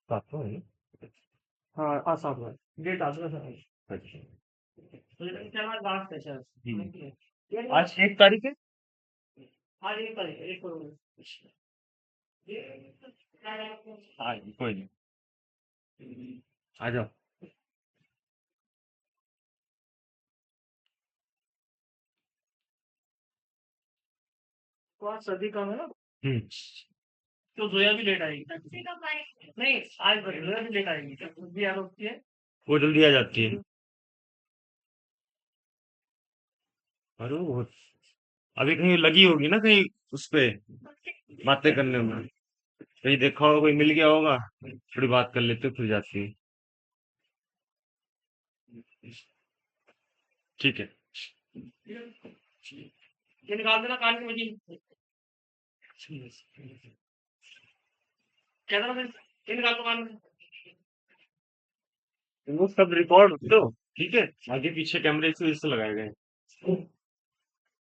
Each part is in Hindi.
सात को है। हाँ आज 7 हुआ है, डेट आज का सर। अच्छा। मुझे लगता है हमारा लास्ट है शायद। ये आज 1 तारीख है। आज एक तारीख है, 1 करोड़। ये हाँ कोई नहीं, आ जाओ। तो आज सर्दी कम है ना, हम्म। तो जोया भी लेट आएगी। नहीं, आज जोया भी लेट आएगी, क्या कुछ भी आ सकती है। वो जल्दी आ जाती है। अरे वो अभी कहीं लगी होगी ना, कहीं उस पे बातें करने में, कहीं देखा होगा, कोई मिल गया होगा, थोड़ी बात कर लेते फिर जाती है। ठीक है। ये निकाल देना कान की मशीन। कहता ना फिर, ये निकाल दो कान में। वो सब रिकॉर्ड होते हो, ठीक है, आगे पीछे कैमरे से इससे लगाए गए हैं।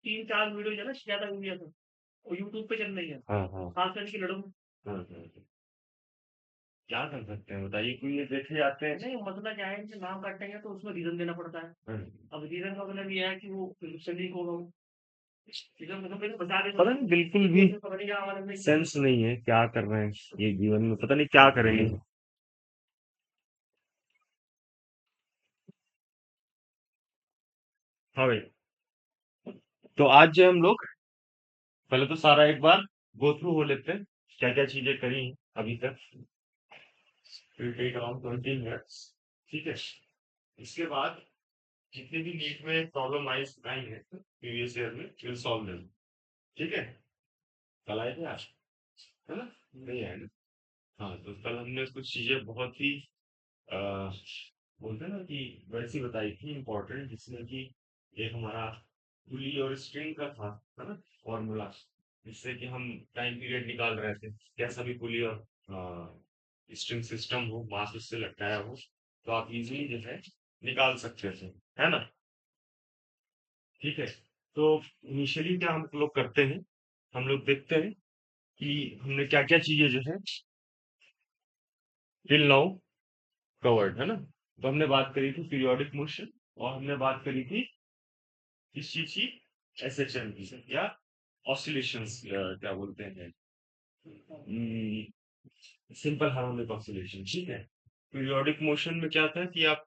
3-4 वीडियो जो है ना, ज्यादा वीडियो है, वो यूट्यूब पे चल रही है, हाँ हाँ खास करके लड़कों। हाँ हाँ। क्या कर सकते हैं बताइए, कोई ये देखे जाते हैं। नहीं मसला क्या है कि नाम काटेंगे तो उसमें रीजन देना पड़ता है। हाँ। अब रीजन का मतलब ये है कि वो शरीर को रीजन मतलब पहले बता दे, पता नहीं बिल्कुल भी पता नहीं क्या हमारे अंदर सेंस नहीं है, क्या कर रहे हैं ये जीवन में, पता नहीं क्या करेंगे। हाँ भाई, तो आज जो हम लोग पहले तो सारा एक बार गो थ्रू हो लेते हैं, क्या क्या चीजें करी हैं अभी तक। फिर टेक अराउंड 20 मिनट्स, ठीक है। इसके बाद जितने भी नीट में प्रॉब्लम आई है प्रीवियस ईयर में, विल सॉल्व देम। ठीक है। कल आए थे आज, है ना? नहीं आए ना? हाँ, तो कल हमने कुछ चीजें बहुत ही आ, बोलते हैं ना कि वैसी बताई थी इम्पोर्टेंट, जिसमें कि एक हमारा पुली और स्ट्रिंग का था, है ना, फॉर्मूला, जिससे कि हम टाइम पीरियड निकाल रहे थे, कैसा भी पुली और स्ट्रिंग सिस्टम हो, मास उससे लटकाया हो, तो आप इजीली जो है निकाल सकते थे, है ना? ठीक है। तो इनिशियली क्या हम लोग करते हैं, हम लोग देखते हैं कि हमने क्या क्या चीजें जो है टिल नाउ कवर्ड, है ना? तो हमने बात करी थी पीरियोडिक मोशन, और हमने बात करी थी किस चीज की, एसएचएम की, या ऑसिलेशंस, क्या बोलते हैं, सिंपल हार्मोनिक ऑसिलेशन, ठीक है। पीरियोडिक मोशन में क्या था कि आप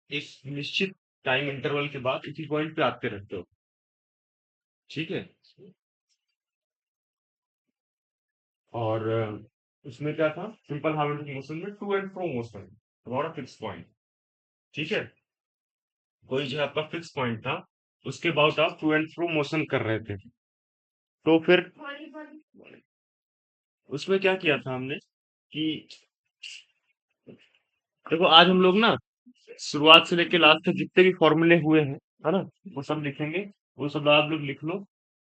इस निश्चित टाइम इंटरवल के बाद इसी पॉइंट पे आते रहते हो, ठीक है। और उसमें क्या था, सिंपल हार्मोनिक मोशन में to and fro motion about a fix point, ठीक है। कोई जो आपका फिक्स पॉइंट था, उसके अबाउट आप टू एंड फ्रो मोशन कर रहे थे, तो फिर उसमें क्या किया था हमने कि देखो, आज हम लोग ना शुरुआत से लेके लास्ट तक जितने भी फॉर्मूले हुए हैं, है ना, वो सब लिखेंगे। वो सब आप लोग लिख लो,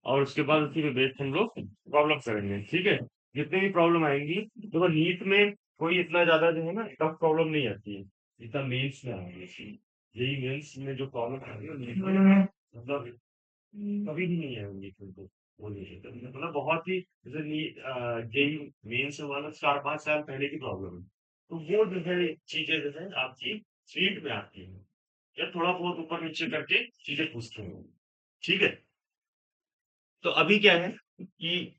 और उसके बाद उसी पे बेस हम लोग प्रॉब्लम करेंगे, ठीक है। जितने भी प्रॉब्लम आएंगी, देखो नीट में कोई इतना ज्यादा जो है ना टफ प्रॉब्लम नहीं आती है, जितना मेंस में आएगी। यही मेंस में जो प्रॉब्लम आएगी ना नीट में, मतलब कभी भी नहीं आएंगी तुमको, वो नहीं है मतलब बहुत ही, जैसे नीट जेई मेंस वाला 4-5 साल पहले की प्रॉब्लम है, तो वो जो है चीजें जो है आपकी नीट में आती है, या थोड़ा बहुत ऊपर नीचे करके चीजें पूछते हैं, ठीक है। तो अभी क्या है कि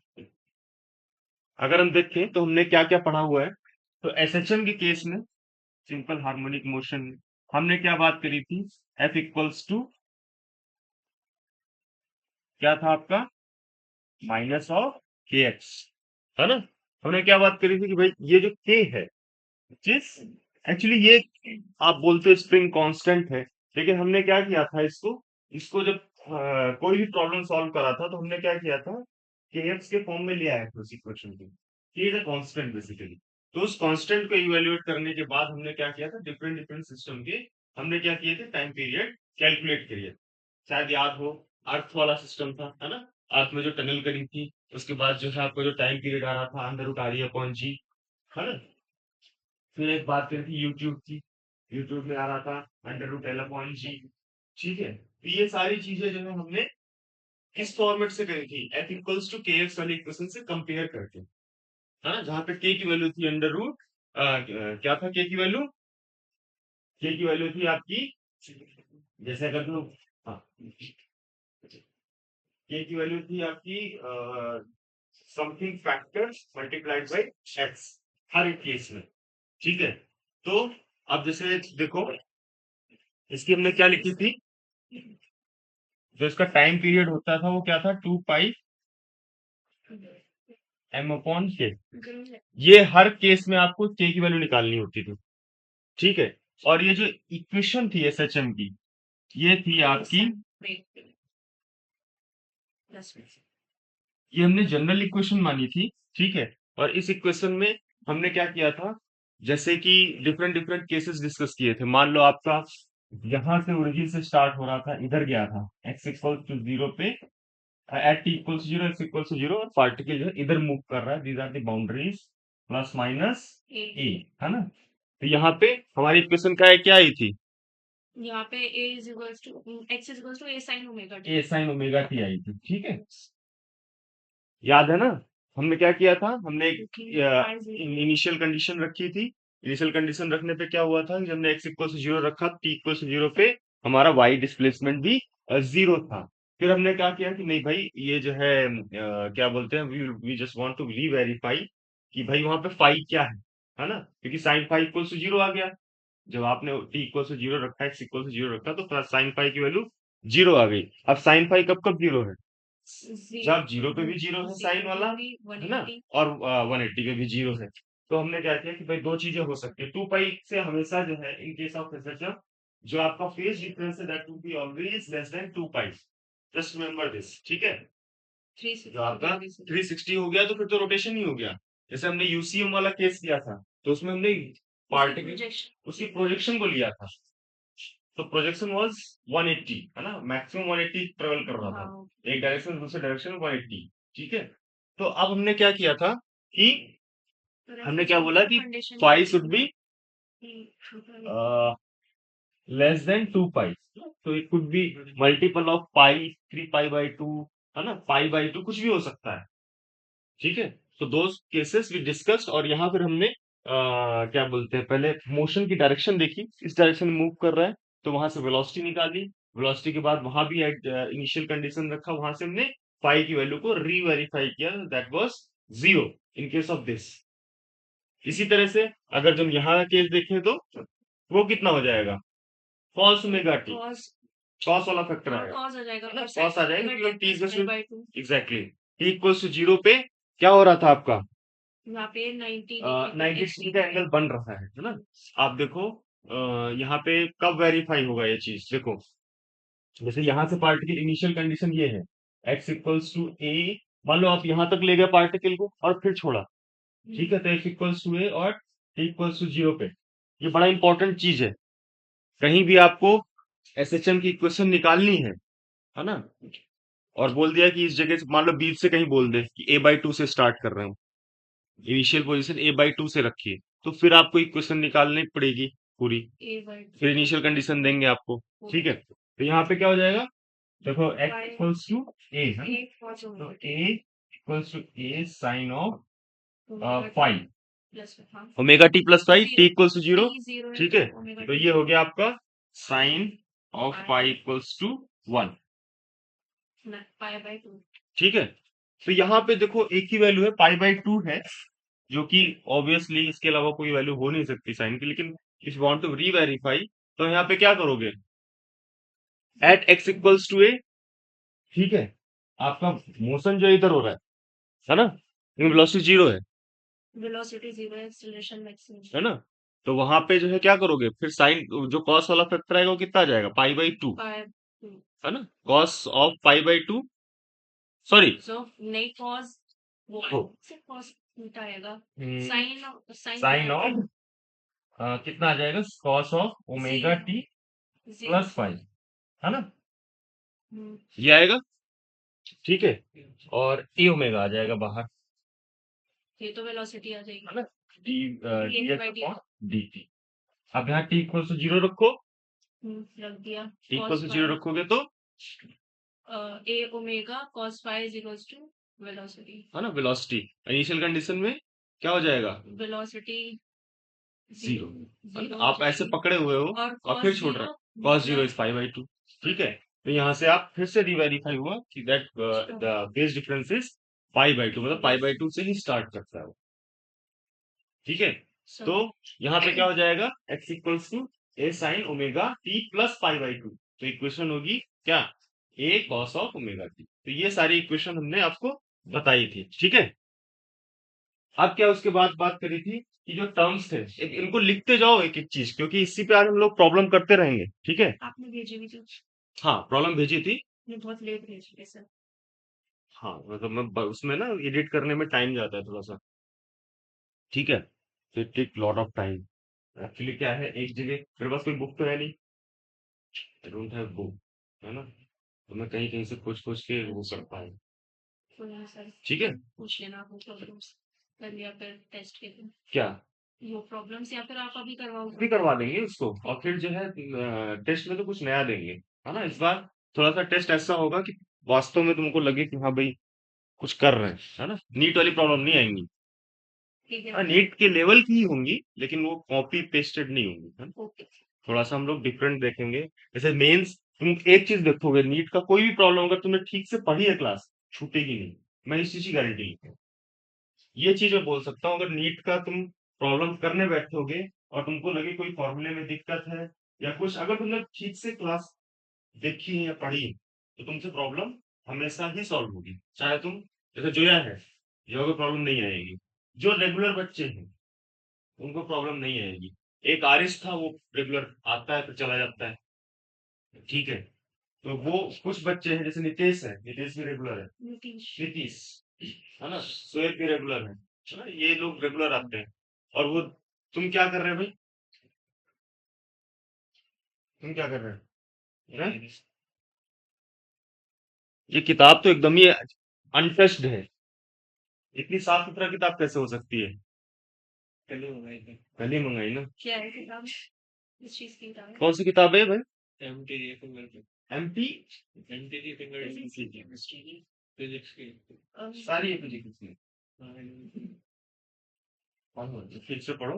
अगर हम देखें तो हमने क्या क्या पढ़ा हुआ है, तो एसएचएम के केस में, सिंपल हार्मोनिक मोशन, हमने क्या बात करी थी, एफ इक्वल्स टू क्या था आपका, माइनस ऑफ के एक्स, है ना। हमने क्या बात करी थी कि भाई ये जो के है, जिस एक्चुअली ये आप बोलते हो स्प्रिंग कांस्टेंट है, लेकिन हमने क्या किया था इसको, इसको जब कोई भी प्रॉब्लम सॉल्व करा था, तो हमने क्या किया था, के एक्स के फॉर्म में ले आया था उस इक्वेशन को, ये इज अ कांस्टेंट बेसिकली। तो उस कांस्टेंट को इवेल्युएट करने के बाद हमने क्या किया था, डिफरेंट डिफरेंट सिस्टम के हमने क्या किए थे, टाइम पीरियड कैलकुलेट करिए। शायद याद हो, अर्थ वाला सिस्टम था, है ना, अर्थ में जो टनल करी थी, उसके बाद जो है आपको जो टाइम पीरियड आ रहा था अंडर रूट आर अपॉन जी, है ना। फिर एक बात करी थी यूट्यूब की, यूट्यूब में आ रहा था अंडर रूट एल अपॉन जी, ठीक है। तो ये सारी चीजें जो है हमने किस फॉर्मेट से करी थी, एफ इक्वल्स टू के एक्स वाली इक्वेशन से कंपेयर करके, है ना, जहां पे के की वैल्यू थी अंडर रूट क्या था के की वैल्यू? के की वैल्यू थी आपकी, जैसे अगर तुम, हाँ, के की वैल्यू थी आपकी something factor multiplied by X, हर एक केस में। ठीक है, तो अब जैसे देखो, इसकी हमने क्या लिखी थी, जो इसका टाइम पीरियड होता था वो क्या था, 2 पाई एम अपॉन के। ये हर केस में आपको के की वैल्यू निकालनी होती थी। ठीक है, और ये जो इक्वेशन थी एसएचएम की, ये थी आपकी, ये हमने जनरल इक्वेशन मानी थी। ठीक है, और इस इक्वेशन में हमने क्या किया था, जैसे कि डिफरेंट डिफरेंट केसेस डिस्कस किए थे। मान लो आपका यहां से ओरिजिन से स्टार्ट हो रहा था, इधर गया था x इक्वल टू जीरो पे, at T equal to zero, X equal to zero, और पार्टिकल जो है इधर मूव कर रहा है, these are the boundaries plus minus A, है ना। तो यहाँ पे हमारी इक्वेशन का क्या आई थी, यहाँ पे a is equals to x is equals to a sin omega t। A sine omega T I थी। ठीक है, याद है ना, हमने क्या किया था, हमने इनिशियल कंडीशन रखी थी। इनिशियल कंडीशन रखने पे क्या हुआ था, जब हमने x इक्वल टू जीरो रखा, t इक्वल टू जीरो पे हमारा y डिस्प्लेसमेंट भी जीरो था। फिर हमने क्या किया कि नहीं भाई, ये जो है क्या बोलते हैं, we just want to reverify कि भाई वहां पे फाई क्या है ना, क्योंकि sine phi equal to zero आ गया। जब आपने t इक्वल टू जीरो रखा, x इक्वल टू जीरो रखा, तो साइन फाई की वैल्यू जीरो आ गई। अब साइन फाई कब कब जीरो है, जब जीरो पे भी जीरो है साइन वाला, है ना, और 180 पे भी जीरो है। तो हमने क्या किया कि भाई दो चीजें हो सकती है, 2 पाई से हमेशा जो है, इन केस ऑफ एसएचएफ, जो आपका फेज डिफरेंस है, that will be always less than 2 pi. Just remember this. ठीक है, जो आपका 360 हो गया तो फिर तो रोटेशन ही हो गया। जैसे हमने यूसीएम वाला केस किया था, तो उसमें हमने पार्टिकल, उसकी प्रोजेक्शन को लिया था, तो प्रोजेक्शन वाज 180, है ना, मैक्सिमम 180 ट्रेवल कर रहा था, एक डायरेक्शन दूसरे डायरेक्शन में 180। ठीक है, तो अब हमने क्या किया था कि हमने क्या बोला कि phi should be less than 2 pi, तो it could be multiple of pi, 3 pi by 2, है ना, पाई बाई 2, कुछ भी हो सकता है। ठीक है, तो दो केसेस वी डिस्कस्ड, और यहाँ फिर हमने क्या बोलते हैं, पहले मोशन की डायरेक्शन देखी, इस डायरेक्शन में मूव कर रहा है, तो वहां से वेलोसिटी निकाली। वेलोसिटी के बाद वहां भी इनिशियल कंडीशन रखा, वहां से हमने फाई की वैल्यू को रीवेरीफाई किया, that was zero in case of this. इसी तरह से अगर हम यहाँ का केस देखें तो वो कितना हो जाएगा, कॉस ओमेगा टी, कॉस वाला फैक्टर आएगा, cos आ जाएगा, कॉस आ जाएगा, मतलब t equal by 2। Exactly, t equal to zero पे क्या हो रहा था आपका, यहाँ पे 90 90 डिग्री का एंगल बन रहा है ना। आप देखो यहाँ पे कब वेरीफाई होगा ये चीज, देखो जैसे यहाँ से पार्टिकल इनिशियल कंडीशन ये है, x इक्वल्स टू ए, मान लो आप यहाँ तक ले गए पार्टिकल को और फिर छोड़ा, ठीक है, तो x इक्वल्स टू ए और t इक्वल्स टू जीरो पे, ये बड़ा इंपॉर्टेंट चीज है। कहीं भी आपको एसएचएम की इक्वेशन निकालनी है ना, और बोल दिया कि इस जगह से, मान लो बीच से कहीं बोल दे कि a/2 से स्टार्ट कर रहे हो, इनिशियल पोजीशन a/2 से रखिए, तो फिर आपको इक्वेशन निकालनी पड़ेगी पूरी, फिर इनिशियल कंडीशन देंगे आपको। ठीक है, तो यहाँ पे क्या हो जाएगा, देखो x इक्वल्स टू ए है ना, तो a equals to A sine of five omega t plus five, t equals to zero. ठीक है, तो ये हो गया आपका sine of five equals to 1। ठीक है, तो यहाँ पे देखो एक ही वैल्यू है, पाई/2 है, जो कि ऑब्वियसली इसके अलावा कोई वैल्यू हो नहीं सकती साइन की, लेकिन इफ वांट टू रीवेरीफाई, तो यहाँ पे क्या करोगे, एट x इक्वल्स टू ए, ठीक है, आपका मोशन जो इधर हो रहा है ना, वेलोसिटी जीरो है, वेलोसिटी जीरो, एक्सीलरेशन मैक्सिमम, है ना, तो वहां पे जो है क्या करोगे, फिर साइन जो कॉस वाला फैक्टर आएगा वो कितना आ जाएगा, पाई/2, है ना, कॉस ऑफ पाई/2, सॉरी, नहीं cos, वो cos उल्टा आएगा, साइन ऑफ कितना आ जाएगा, cos of omega t plus five, है ना, ये आएगा। ठीक है, और ए ओमेगा आ जाएगा बाहर, ये तो वेलोसिटी आ जाएगी, है ना, डी डी टी। अब यहाँ टी इक्वल टू जीरो रखो, रख दिया, टी इक्वल टू जीरो रखोगे तो A omega cos five is equals to velocity, है ना, वेलोसिटी इनिशियल कंडीशन में क्या हो जाएगा, वेलोसिटी जीरो। जीरो आप ऐसे पकड़े हुए हो और फिर छोड़ रहे हो, cos 0 is 5/2। ठीक है, तो यहाँ से आप फिर से रीवेरीफाई हुआ कि that the base difference is 5/2, मतलब 5/2 से ही स्टार्ट करता है वो। ठीक है, तो यहाँ पे क्या हो जाएगा, x equals to a sin omega t plus 5/2। तो इक्वेशन होगी क्या, a cos of omega t। तो ये सारी इक्वेशन हमने आपको बताई थी। ठीक है, अब क्या उसके बाद बात करी थी कि जो टर्म्स थे, इनको लिखते जाओ एक एक चीज, क्योंकि इसी पे आज हम लोग प्रॉब्लम करते रहेंगे। ठीक है, आपने भेजी भी थी। हाँ प्रॉब्लम भेजी थी। ये बहुत लेट भेजी है सर। हाँ मतलब मैं उसमें ना एडिट करने में टाइम जाता है थोड़ा सा। ठीक है, तो it take lot of time. Actually क्या है, एक जगह मेरे पास कोई बुक तो है नहीं, आई डोंट हैव बुक, है ना, तो मैं कहीं कहीं से खोज खोज के वो करता हूँ। तो यहाँ सर ठीक है, पूछ लेना आपको प्रॉब्लम्स कर लिया फिर टेस्ट के दिन क्या वो प्रॉब्लम्स, या फिर आप अभी भी करवाओगे। करवा देंगे उसको, और फिर जो है टेस्ट में तो कुछ नया देंगे, है ना। इस बार थोड़ा सा टेस्ट ऐसा होगा कि वास्तव में तुमको लगे कि हाँ भाई कुछ कर रहे हैं, है ना। नीट वाली प्रॉब्लम नहीं आएंगी, ठीक हाँ है। नीट के लेवल की ही होंगी, लेकिन वो कॉपी पेस्टेड नहीं होंगी, है ना? ओके। थोड़ा सा हम लोग डिफरेंट देखेंगे। जैसे मेंस, तुम एक चीज देखोगे, नीट का कोई भी प्रॉब्लम अगर तुमने ठीक से पढ़ी है, क्लास छूटेगी नहीं। मैं इस चीज की गारंटी लेता हूँ, ये चीज मैं बोल सकता हूँ। अगर नीट का तुम प्रॉब्लम करने बैठोगे और तुमको लगे कोई फॉर्मूले में दिक्कत है या कुछ, अगर तुमने ठीक से क्लास देखी है या पढ़ी है, तो तुमसे प्रॉब्लम हमेशा ही सॉल्व होगी। चाहे तुम, जैसे जोया है, जोया को प्रॉब्लम नहीं आएगी। जो रेगुलर बच्चे हैं उनको प्रॉब्लम नहीं आएगी। एक आरिस था, वो रेगुलर आता है फिर चला जाता है। ठीक है, तो वो कुछ बच्चे हैं, जैसे नितेश है, नितेश भी रेगुलर है, नीतीश। नीतीश, है ना, शोएब भी रेगुलर है ना, ये लोग रेगुलर आते हैं। और वो, तुम क्या कर रहे हो भाई, तुम क्या कर रहे हो, हैं? ये किताब तो एकदम ही अनटच्ड है। इतनी साफ सुथरा किताब कैसे हो सकती है, पहले ही मंगाई ना। क्या है किताब, किस चीज की किताब है। कौन सी किताब है भाई, एमटी सारी है फिजिक्स में, फिर से पढ़ो।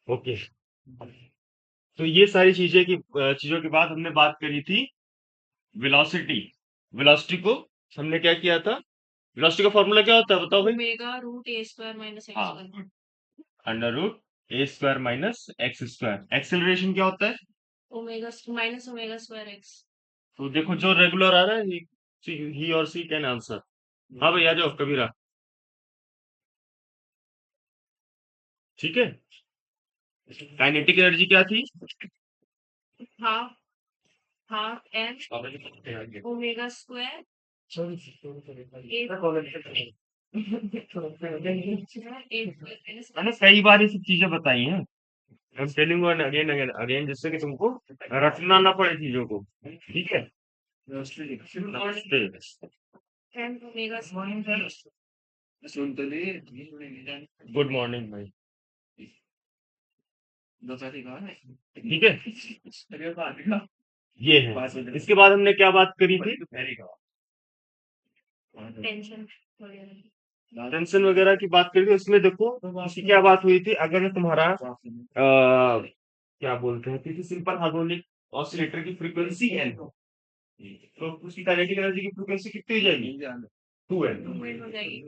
ओके, तो ये सारी चीजें की चीजों के बाद हमने बात करी थी वेलोसिटी। वेलोसिटी को हमने क्या किया था, वेलोसिटी का फॉर्मूला क्या होता है बताओ भाई। Omega root A square minus X हाँ, square. Under root A square minus X square. Acceleration क्या होता है, omega minus omega square X. तो देखो जो रेगुलर आ रहा है, ही और सी कैन आंसर। हाँ भाई आ जाओ कबीरा। ठीक है, काइनेटिक एनर्जी क्या थी, half half m omega square मैंने कई बार ये सब चीजें बताई हैं, I am telling you again again again, जिससे कि तुमको रटना ना पड़े चीजों को। ठीक है, नमस्ते। एम ओमेगा गुड मॉर्निंग भाई। ठीक है, ये है। इसके बाद हमने क्या बात करी थी, टेंशन टेंशन वगैरह की बात करी थी। उसमें देखो इसकी क्या बात हुई थी, अगर तुम्हारा क्या बोलते हैं, किसी सिंपल हार्मोनिक ऑसिलेटर की फ्रीक्वेंसी है, तो उसकी काइनेटिक एनर्जी की फ्रीक्वेंसी कितनी हो जाएगी, 2L। हो जाएगी।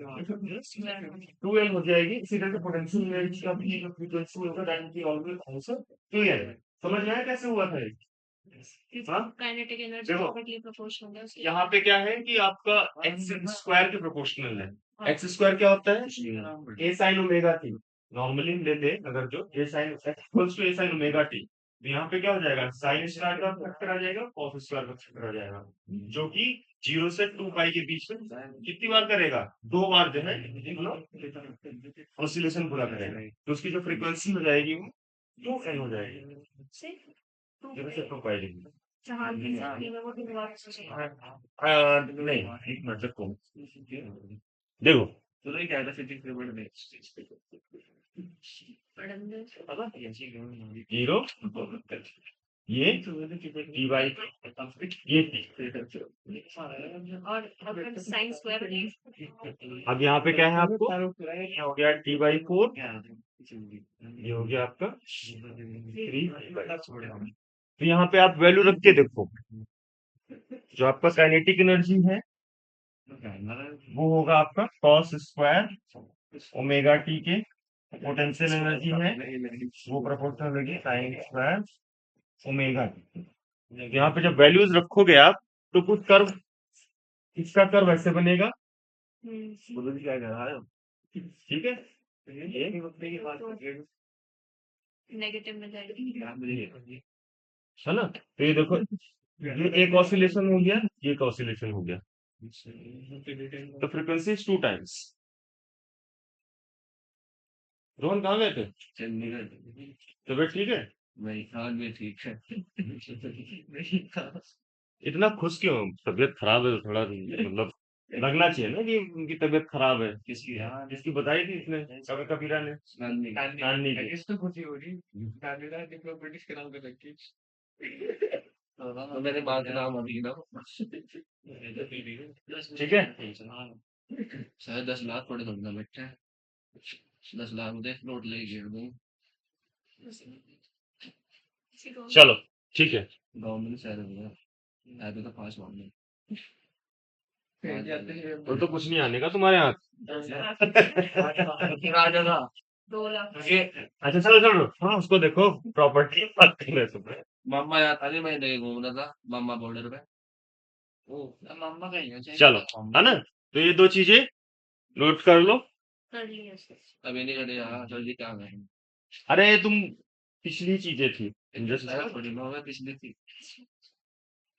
2L हो जाएगी। इसी तरह से पोटेंशियल एनर्जी का भी जो फ्रीक्वेंसी होगा that will always answer 2L। समझ में आया कैसे हुआ था ये? हाँ, काइनेटिक एनर्जी देखो डायरेक्टली प्रोपोर्शनल है उसके। यहाँ पे क्या है कि आपका एक्स स्क्वायर के प्रोपोर्शनल है। एक्स स्क्वायर क्या होता है, A sine omega T. Normally ले ले, अगर जो A sine equals to A sine omega T, तो यहाँ पे क्या हो जाएगा, साइन स्क्वायर का फैक्टर आ जाएगा, कॉस स्क्वायर का फैक्टर आ जाएगा, जो कि 0 से 2 पाई के बीच में कितनी बार करेगा, 2 बार जो है ऑसिलेशन पूरा करेगा। तो उसकी जो फ्रीक्वेंसी हो जाएगी वो 2L हो जाएगी, से 0 से 2 पाई के बीच। जहाँ की सारी में वो दोबारा से नहीं, एक मिनट देखो, देखो पढ़ेंगे। जीरो ये टी बाई ये टी। और अगर साइन स्क्वायर अब यहाँ पे क्या है आपको, ये हो गया टी बाई 4, ये हो गया आपका 3 तो यहाँ पे आप वैल्यू रख के देखो, जो आपका काइनेटिक एनर्जी है वो होगा आपका cos स्क्वायर ओमेगा टी के, पोटेंशियल एनर्जी है वो प्रोपोर्शनल होगी साइन स्क्वायर ओमेगा टी। यहाँ पे जब वैल्यूज रखोगे आप तो कुछ कर्व, इसका कर्व ऐसे बनेगा, बोलो जी क्या कह रहा है, ठीक है। नेगेटिव में जाएगी। है ना, तो ये देखो, ये एक ऑसिलेशन हो गया, ये एक ऑसिलेशन हो गया, तो फ्रीक्वेंसी 2 टाइम्स। रोहन कहाँ गए थे, तबीयत ठीक है, नहीं हाल में ठीक है। इतना खुश क्यों, तबीयत खराब है तो थोड़ा मतलब लगना चाहिए ना कि उनकी तबीयत खराब है। किसकी यार जिसकी बताई थी इसने, कभी कबीरा ने, नानी नानी की। इसको खुशी हो रही नानी ना डिप्लोमेटिक्स के नाम पे रखी तो मेरे बाद नाम अभी ना ठीक है, शायद 10 लाख थोड़े थोड़ा बैठे 10 लाख मुझे नोट ले घेर दूं चलो ठीक है। गाँव में शायद होगा अभी तो 5 मामले वो तो कुछ नहीं आने का तुम्हारे हाथ। राजा था 2 लाख अच्छा चलो चलो, हाँ उसको देखो, प्रॉपर्टी बात कर रहे तुम्हें। मामा यार अरे मैं नहीं घूम रहा था मामा बॉर्डर पे ओ मामा कहीं है चलो, है ना, तो ये 2 चीजें नोट कर लो। कर लिया सर। अभी नहीं करे यार जल्दी क्या गए अरे तुम, पिछली चीजें थी, just- थोड़ी मैं पिछली थी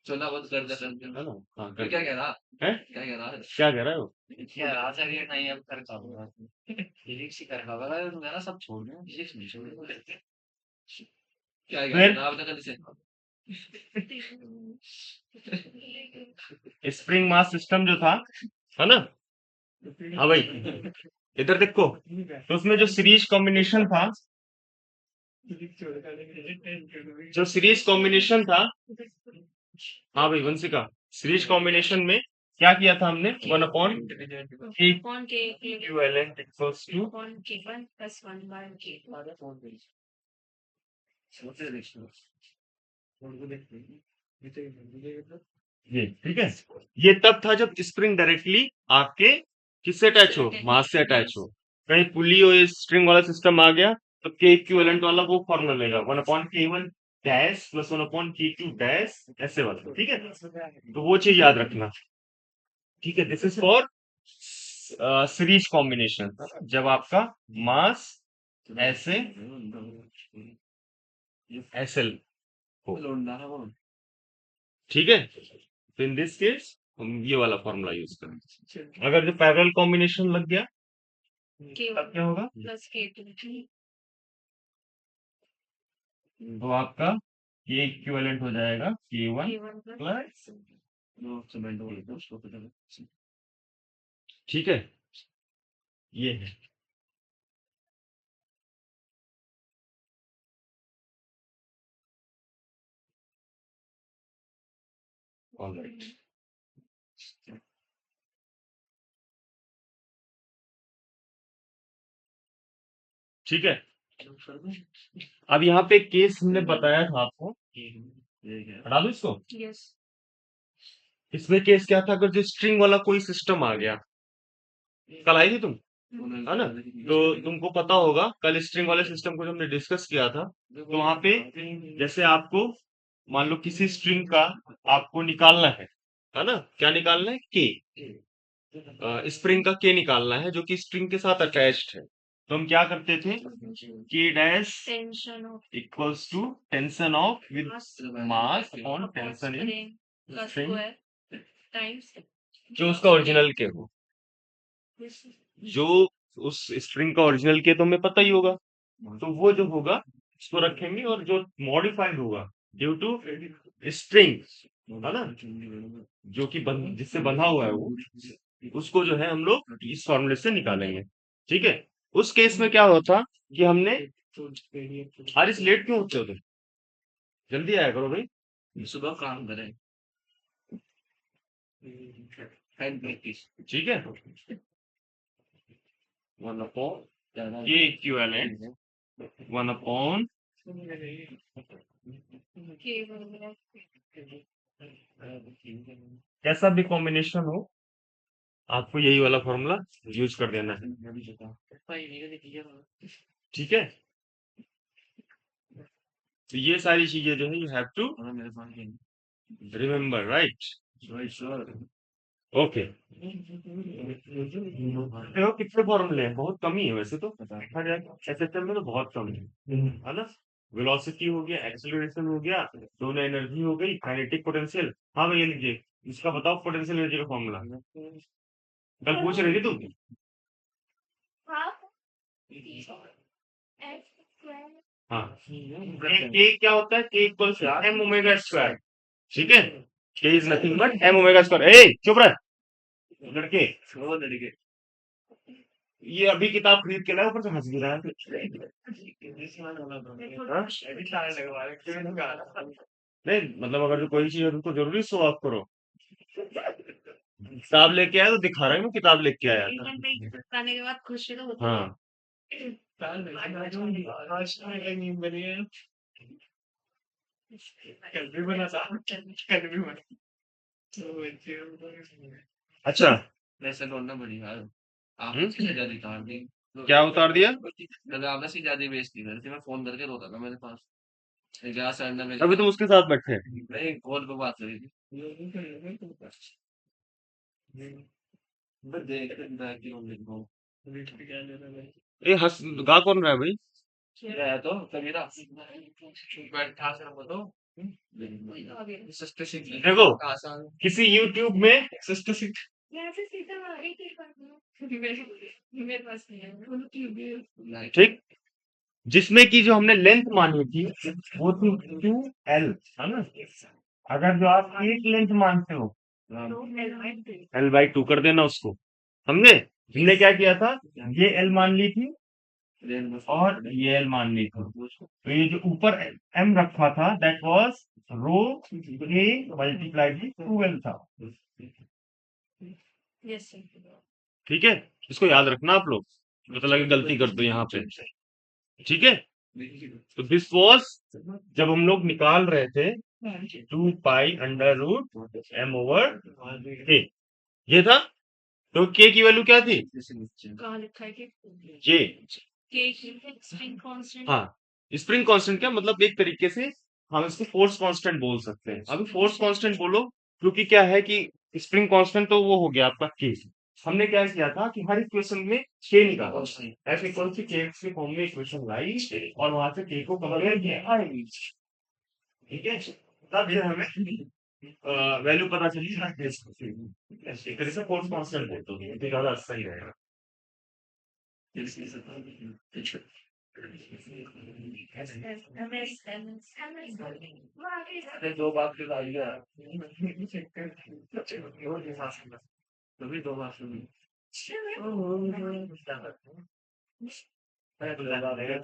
चला बंद कर दे है ना, हाँ फिर क्या कह रहा है, क्या कह रहा है क्या कह रहे हो, क्या रहा सर ये नहीं अब कर पाऊंगा फिजिक्स ही कर पाऊंगा तुम ना सब छोड़ दो फिजिक्स नहीं छोड़ क्या कह फिर? रहा आप तो कल से स्प्रिंग मास सिस्टम जो था, है ना, हाँ भाई इधर देखो, तो उसमें जो सीरीज कॉम्बिनेशन था, जो सीरीज कॉम्बिनेशन था, हाँ भाई वंशिका, सीरीज कॉम्बिनेशन में क्या किया था हमने, 1/k कौन के इक्विवेलेंट इक्वल्स टू, कौन के 1 + 1 बाय के ये ठीक है, ये तब था जब स्प्रिंग डायरेक्टली आपके किससे अटैच हो, मास से अटैच हो। कहीं पुली और स्ट्रिंग वाला सिस्टम आ गया तो के इक्विवेलेंट वाला वो फॉर्मूला लेगा, 1/k1 dash plus 1/k2 dash, ऐसे वाला, ठीक है, तो वो चीज याद रखना, ठीक है। This is for series combination, जब आपका मास ऐसे ऐसे हो, ठीक है, तो इन दिस केस हम ये वाला फॉर्मूला यूज करेंगे। अगर जो पैरेलल कॉम्बिनेशन लग गया तब क्या होगा, + k2 तो आपका के इक्विवेलेंट हो जाएगा k1 k1 प्लस, तो ठीक है, ये है। ऑलराइट, ठीक है। अब यहाँ पे केस हमने बताया था आपको, हटा दो इसको। यस इसमें केस क्या था, अगर जो स्ट्रिंग वाला कोई सिस्टम आ गया, कल आई थी तुम, है ना, तो तुमको पता होगा कल स्ट्रिंग वाले सिस्टम को जो हमने डिस्कस किया था, तो वहां पे जैसे आपको मान लो किसी स्ट्रिंग का आपको निकालना है ना, क्या निकालना है, के, स्प्रिंग का के निकालना है जो कि स्ट्रिंग के साथ अटैच्ड है, तो हम क्या करते थे, के dash tension of equals to tension of with mass on tension in का स्ट्रिंग, स्क्वायर टाइम्स जो उसका ओरिजिनल के हो, जो उस स्ट्रिंग का ओरिजिनल के तो हमें पता ही होगा, तो वो जो होगा उसको रखेंगे, और जो मॉडिफाइड होगा ड्यू टू स्ट्रिंग, है ना, जो कि जिससे बंधा हुआ है वो, उसको जो है हम लोग इस फॉर्मूले से निकालेंगे, ठीक है। उस केस में क्या होता कि हमने, आज लेट क्यों होते हो तुम, जल्दी आया करो भाई। सुबह काम करें। Hand practice. ठीक है, 1 अपॉन ये इक्विवेलेंट 1 अपॉन कैसा भी कॉम्बिनेशन हो, आपको यही वाला फॉर्मूला यूज कर देना है। ठीक है, तो ये सारी चीजें जो है यू हैव टू मेरे पास रिमेम्बर, राइट? ओके, देखो कितने फॉर्मूले हैं, बहुत कम ही है वैसे तो। देखा जाए एसएसएम में तो बहुत कम है ना। वेलोसिटी हो गया, एक्सेलरेशन हो गया, दोनों एनर्जी हो गई, काइनेटिक पोटेंशियल। हाँ भैया लीजिए, इसका बताओ पोटेंशियल एनर्जी का फॉर्मूला। कल पूछ रही थी तुम। हाँ, के क्या होता है? के इक्वल्स एम ओमेगा स्क्वायर। ठीक है, K is nothing but M omega square. ए चुप रह लड़के, वो लड़के ये अभी किताब खरीद के लाए, ऊपर से हंस भी रहा है। हाँ? नहीं मतलब अगर जो कोई चीज है तो जरूरी शो ऑफ करो। किताब लेके आया तो दिखा रहा है मैं किताब लेके आया था। खाने के बाद खुश तो होती हाँ, अच्छा वैसे ढूंढना बढ़िया है। हम्म? आपने सीधा उतार दी। क्या उतार दिया? मतलब आपने सीधा बेइज्जती कर दी। मैं फोन करके रोता था मेरे पास। क्या सर ने मेरे अभी तुम उसके साथ बैठे हैं। नहीं कॉल पे बात करी थी। मैं देख रहा क्यों लिख रहा हूँ। ए हंस गा कौन रहा है भाई? है तो कबीरा बैठा से रखो तो सिस्टर सिंह देखो आसान किसी यूट्यूब में सिस्टर सिंह मेरे पास नहीं है। ठीक, जिसमें की जो हमने लेंथ मानी थी वो थी 2L, है ना। अगर जो आप एक लेंथ मानते हो L/2 कर देना उसको, समझे? हमने क्या किया था, ये L मान ली थी और ये L मान ली थी, तो ये जो ऊपर M रखा था that was rho A multiply by 2L था। यस ठीक है, इसको याद रखना आप लोग, पता लगे गलती कर दो यहाँ पे। ठीक है, तो दिस वाज जब हम लोग निकाल रहे थे 2 pi under root m over ये था। तो के की वैल्यू क्या थी? कहाँ लिखा है कि के। के स्प्रिंग कांस्टेंट हाँ, स्प्रिंग कांस्टेंट क्या मतलब, एक तरीके से हम इसको फोर्स कांस्टेंट बोल सकते हैं। अभी फोर्स कांस्टेंट बोलो, क्योंकि क्या है कि स्प्रिंग कांस्टेंट तो वो हो गया आपका के। हमने क्या किया था कि हर इक्वेशन में के निकाला, एफ इक्वल टू के के फॉर्म में इक्वेशन लाई और वहां से के को कंपेयर किया। ठीक है, तब जो हमें वैल्यू पता चली ना, एक तरह से फोर्स कांस्टेंट बोलते हैं, तो ज्यादा सही रहेगा। अरे दो बात की गाड़ी है तभी दो बात सुनी मैं तो लगा रहेगा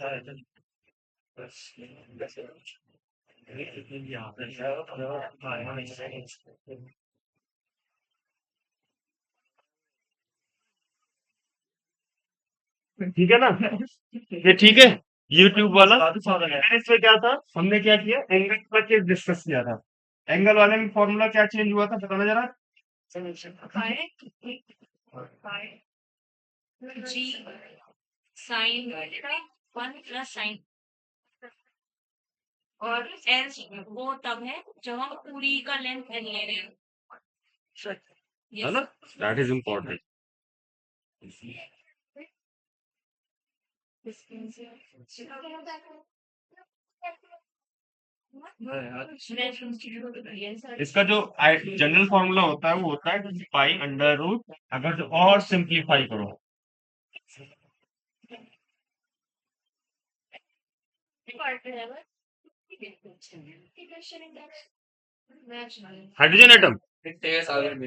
ठीक है ना, ये ठीक है। यूट्यूब वाला इसमें क्या था, हमने क्या किया, एंगल का केस डिस्कस किया था। एंगल वाले में फॉर्मूला क्या चेंज हुआ था बताना जरा। जी साइन 1 + साइन और एल वो तब है जब हम पूरी का लेंथ ले रहे हैं। है ना, दैट इज इम्पोर्टेंट। इसका जो जनरल फॉर्मूला होता है वो होता है 2 पाई अंडर रूट, अगर जो और सिंप्लीफाई करो हाइड्रोजन एटम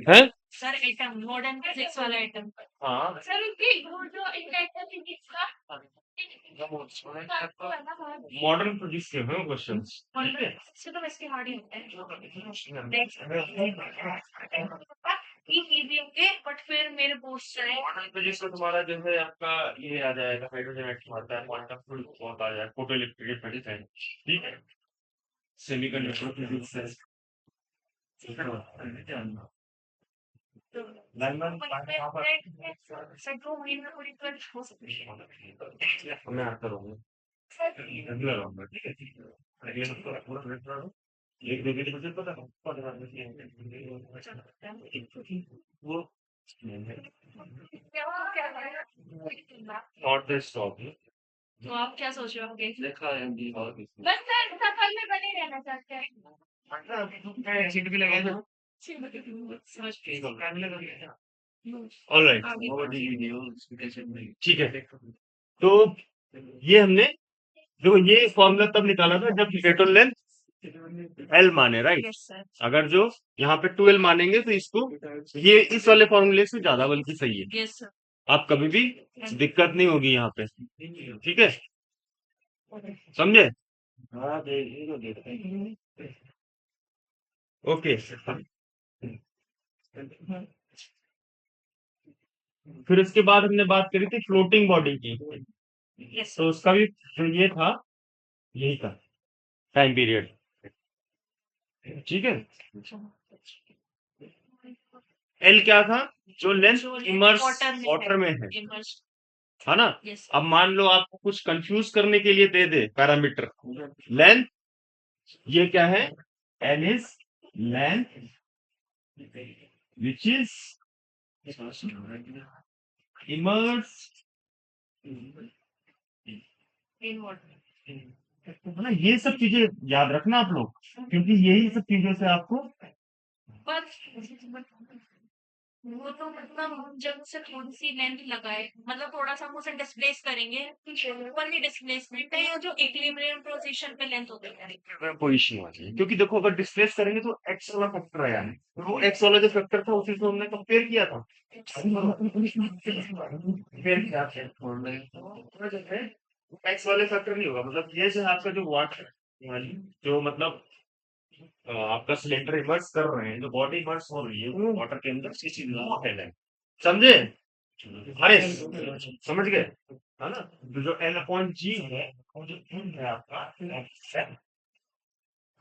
है। सर एटम मॉडर्न फिजिक्स वाला एटम। हाँ, सर उनकी वो जो इंटेक्टर फिजिक्स का मॉडर्न फिजिक्स के हैं क्वेश्चंस। इससे तो वैसे हार्ड ही होता है। ये इजी होंगे बट फिर मेरे बोर्ड्स जो है मॉडर्न फिजिक्स में तुम्हारा जो है आपका ये आ जाएगा, हाइड्रोजन एटम आता है, क्वांटम फ्लूइड बहुत आ जाएगा, फोटो इलेक्ट्रिक इफेक्ट है, ठीक है, सेमीकंडक्टर फिजिक्स है। तो लाइनमैन सेंट्रो महीने पूरी कर हो सकती है। मैं आता रहूंगा, रेगुलर रहूंगा, ठीक है, अगले हफ्ते पूरा रेगुलर रहूं। एक दो दिन मुझे पता है वो नॉट द स्टॉप। तो आप क्या सोच रहे होगे? देखा है अभी और भी बस सर सफर में बने रहना चाहते हैं। सीट भी लगा दो। समझ ऑलराइट, आगे नोबडी न्यूज़ टेंशन नहीं। ठीक है। तो ये हमने देखो ये फॉर्मूला तब निकाला था जब पेट्रोल लेंथ एल माने, राइट। Yes sir. अगर जो यहाँ पे 12 मानेंगे तो इसको ये इस वाले फॉर्मूले से ज्यादा बल्कि सही है। Yes sir. आप कभी भी दिक्कत नहीं होगी यहाँ पे, ठीक है, समझे? ओके। फिर इसके बाद हमने बात करी थी फ्लोटिंग बॉडी की, यस तो उसका भी जो ये था यही था टाइम पीरियड, ठीक है। एल क्या था? जो लेंथ इमर्स वाटर में है ना। यस अब मान लो आपको कुछ कंफ्यूज करने के लिए दे दे पैरामीटर लेंथ, ये क्या है? L is length which is immerse in water. ना, ये सब चीजें याद रखना आप लोग, क्योंकि यही सब चीजों से आपको बस वो तो मतलब हम जब उसे थोड़ी सी लेंथ लगाए मतलब थोड़ा सा हम उसे डिस्प्लेस करेंगे ओनली डिस्प्लेसमेंट है या जो इक्विलिब्रियम पोजीशन पे लेंथ होती है। पोजीशन वाली है, क्योंकि देखो अगर डिस्प्लेस करेंगे तो एक्स वाला फैक्टर आया है, तो वो एक्स वाला जो फैक्टर था उसी से हमने कंपेयर किया था, कंपेयर किया था। एक्स वाले फैक्टर नहीं होगा, मतलब ये जो है आपका जो वाटर जो मतलब आपका सिलेंडर इमर्स कर रहे हैं, जो बॉडी इमर्स हो रही है वो वाटर के अंदर किसी है, समझे? अरे समझ गए, है ना। तो जो एल अपॉन जी है वो जो एन है आपका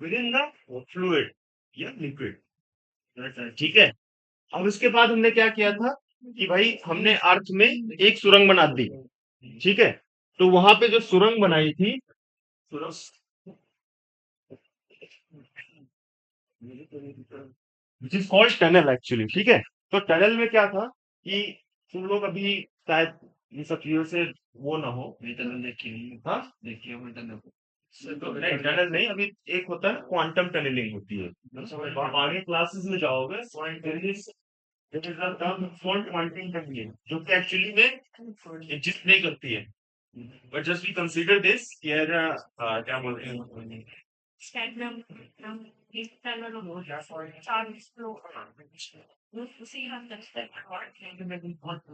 विद इन द फ्लूइड या लिक्विड, ठीक है। अब उसके बाद हमने क्या किया था कि भाई हमने अर्थ में एक सुरंग बना दी, ठीक है। तो वहां पे जो सुरंग बनाई थी, which is called tunnel actually, ठीक है। तो टनल में क्या था कि तुम लोग अभी शायद इन सब चीजों से वो ना हो, हाँ तो नहीं टनल नहीं, अभी एक होता है क्वांटम टनलिंग होती है, आप आगे क्लासेस में जाओगे क्वांटम टनलिंग जो कि एक्चुअली में एग्जिस्ट नहीं करती है, but just we consider this क्या बोलते हैं स्टैंडर्ड एक टनल हो चार्ज फ्लो उसी हम करते हैं।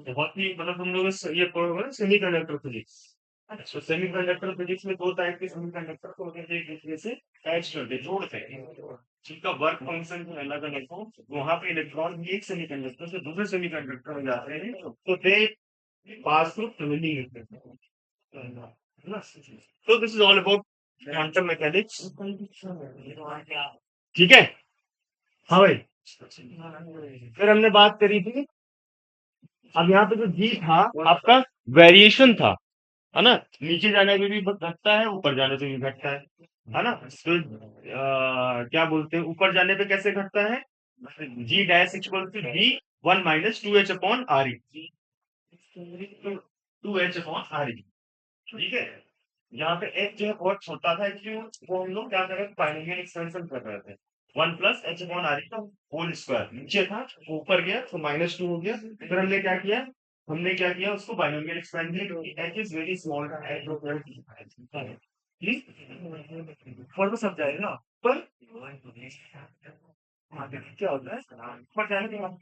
बहुत ही मतलब तुम लोग ये पढ़ोगे सेमी कंडक्टर फिजिक्स। तो सेमी कंडक्टर फिजिक्स में दो टाइप के सेमी कंडक्टर को एक दूसरे से अटैच करते जोड़ते हैं, जिनका वर्क फंक्शन जो अलग अलग हो, वहां पे इलेक्ट्रॉन भी एक सेमी कंडक्टर से दूसरे सेमी कंडक्टर में जाते हैं, तो दे पास थ्रू टनलिंग। तो this is all about quantum mechanics, ठीक है। हाँ भाई, फिर हमने बात करी थी, अब यहाँ पे जो जी था आपका वेरिएशन था, है ना, नीचे जाने पे भी घटता है, ऊपर जाने पे भी घटता है ना। तो क्या बोलते हैं ऊपर जाने पे कैसे घटता है? G dash equal to g 1 - 2h upon R E, 2h upon R E, ठीक है। यहाँ पे h जो है बहुत छोटा था, इसलिए वो हम लोग क्या कर रहे थे, बाइनोमियल एक्सपेंशन कर रहे थे, 1 + h अपॉन आर ई का होल स्क्वायर, नीचे था वो ऊपर गया तो -2 हो गया। फिर हमने क्या किया उसको बाइनोमियल एक्सपेंशन, क्योंकि h इज वेरी स्मॉल, ऊपर तो सब जाएगा पर क्या होता है ऊपर जाने के बाद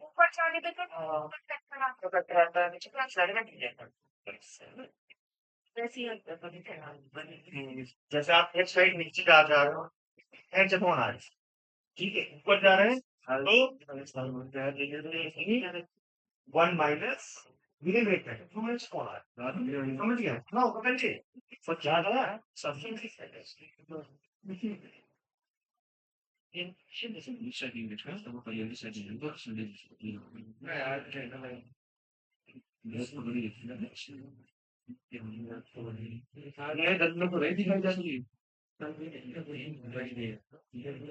ऊपर जाने पे तो जैसे आप एक साइड नीचे जा रहे हो, एक जगह आ रहे हैं, ठीक है, ऊपर जा रहे हैं तो 1 माइनस मिलीमीटर टू इंच कौन आ रहा है, समझ गया ना, पकड़ के और क्या रहा है सबसे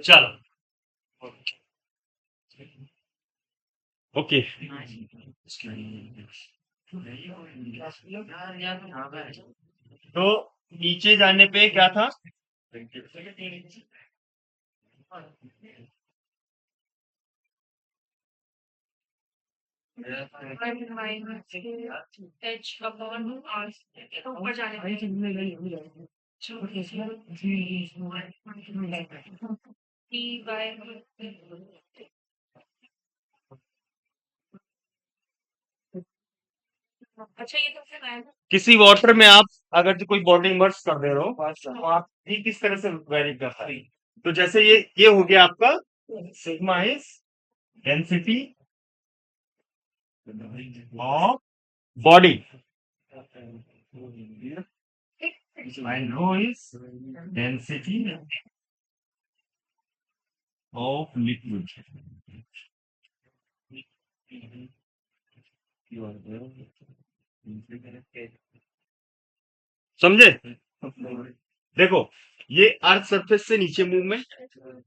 चलो ओके। तो नीचे जाने पे क्या था, H upon R तो ऊपर जाने पे D by अच्छा ये तो फिर आया किसी वाटर में आप अगर जो कोई बॉडी इमर्स कर दे रहे हो तो आप ये किस तरह से वेरी करता है, तो जैसे ये हो गया आपका sigma is density of body and rho is density of liquid. समझे, देखो ये अर्थ सरफेस से नीचे मूवमेंट,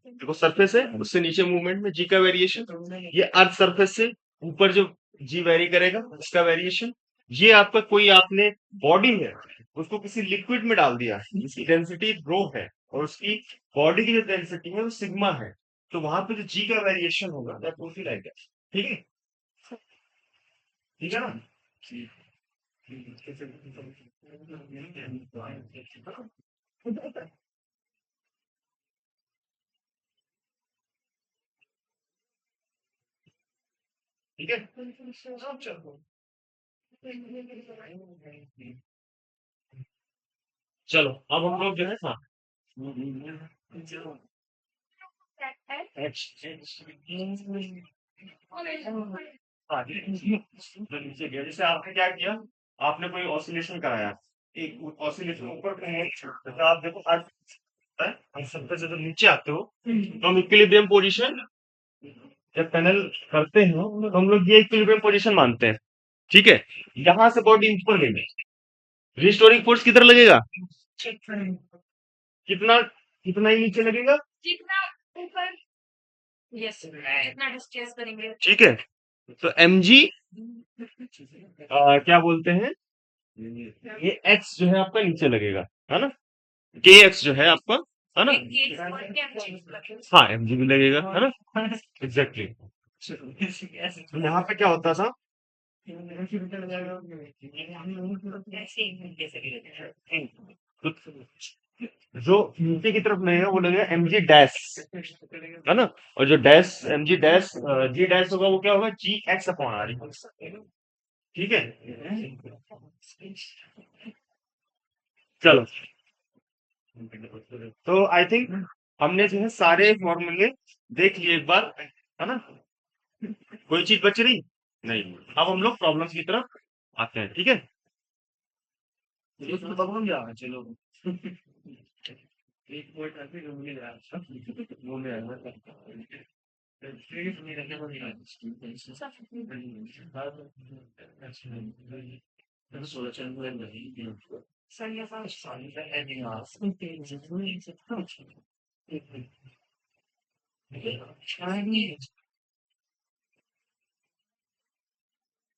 देखो सरफेस है उससे नीचे मूवमेंट में जी का वेरिएशन, ये अर्थ सरफेस से ऊपर जो जी वेरी करेगा उसका वेरिएशन, ये आपका कोई आपने बॉडी है उसको किसी लिक्विड में डाल दिया जिसकी डेंसिटी रो है और उसकी बॉडी की जो डेंसिटी है वो सिग्मा है, तो वहां पे जो जी का वेरिएशन होगा that will be like that. ठीक है, ठीक है ना, ठीक है, चलो अब हम लोग जो है हाँ हाँ, तो नीचे गया जैसे आपने क्या किया, आपने कोई ऑसिलेशन कराया, एक ऑसिलेशन ऊपर पे है, तो आप देखो आज हम सबसे जब नीचे आते हो तो हम इक्विलिब्रियम पोजीशन जब पैनल करते हैं तो हम लोग ये इक्विलिब्रियम पोजीशन मानते हैं, ठीक है, यहाँ से बॉडी ऊपर गई, रिस्टोरिंग फोर्स किधर लगेगा, कितना कितना ही नीचे लगेगा, जितना ऊपर यस जितना डिस्कस करेंगे ठीक है, तो mg क्या बोलते हैं, ये x जो है आपका नीचे लगेगा, है ना, kx जो है आपका, है ना, हाँ mg भी लगेगा, है ना, एग्जैक्टली। तो यहाँ पे क्या होता था, तो जो नीचे की तरफ लगेगा वो लगेगा mg डैश, है ना, और जो dash mg dash g dash होगा वो क्या होगा जी एक्स अपॉन आर, ठीक है, चलो तो आई थिंक हमने जो है सारे फॉर्मूले देख लिए एक बार, है ना, कोई चीज बच रही नहीं, अब हम लोग प्रॉब्लम्स की तरफ आते हैं, ठीक है, चलो एक पॉइंट आते हैं घूमने जा रहा घूमने जा रहा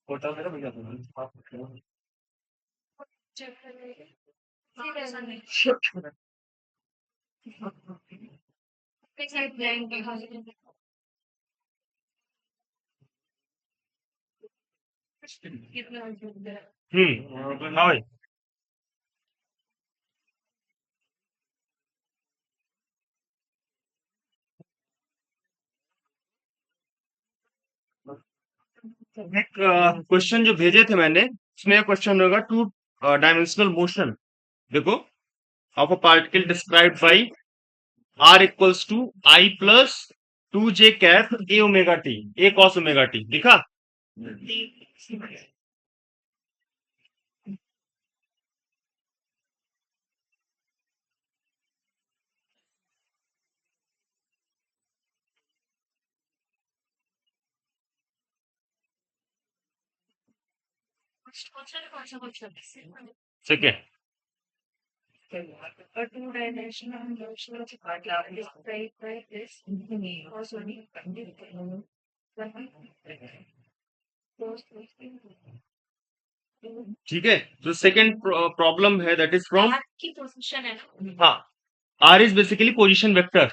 होटल मेरा भैया कितना हाँ भाई, एक क्वेश्चन जो भेजे थे मैंने, उसमें क्वेश्चन होगा टू डायमेंशनल मोशन। देखो, of a particle described by r equals to I plus 2j cap a omega t, a cos omega t, दिखा? कौन सा question? Second. A two-dimensional motion of particle described by this was only ठीक है, तो सेकेंड प्रॉब्लम है दैट इज फ्रॉम, R की पोजीशन है ना? हाँ, r is basically position vector.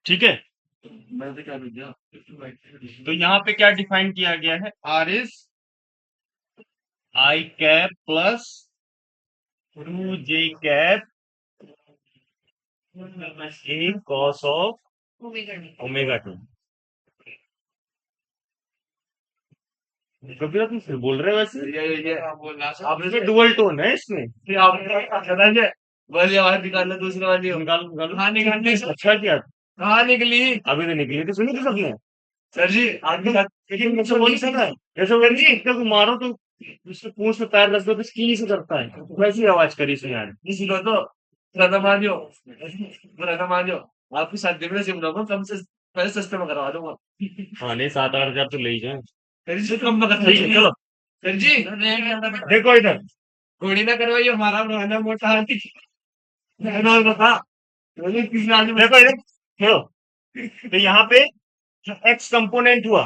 ठीक है, तो यहाँ पे क्या डिफाइन किया गया है, r is I cap plus 2j cap a cos of omega t। कभी तुम फिर बोल रहे हो वैसे, ये बोलना आप इसमें डुअल टोन है इसमें। फिर आप वाली आवाज निकालना, दूसरी वाली हो। निकालो निकालो। हाँ निकालने अच्छा किया, कहाँ निकली? अभी तो निकली थी, सुनी थी सबने। सर जी आपके साथ लेकिन मुझसे बोल नहीं सकता है, ऐसे बोल जी जब मारो तो उसके पूंछ में पैर रख दो तो की से करता है, वैसी आवाज करी इसने यार। किसी को तो प्रथमादियो प्रथमादियो आपके साथ दिव्य सिम लोगों कम से पहले सस्ते में करवा दूंगा। हाँ नहीं, 7-8 हजार तो ले ही जाए। सर जी कम में ठीक है चलो, सर जी देखो इधर, घोड़ी ना करवाइए, हमारा पुराना मोटा हाथी ना बता किसी आदमी देखो इधर, चलो, तो यहाँ पे जो एक्स कंपोनेंट हुआ,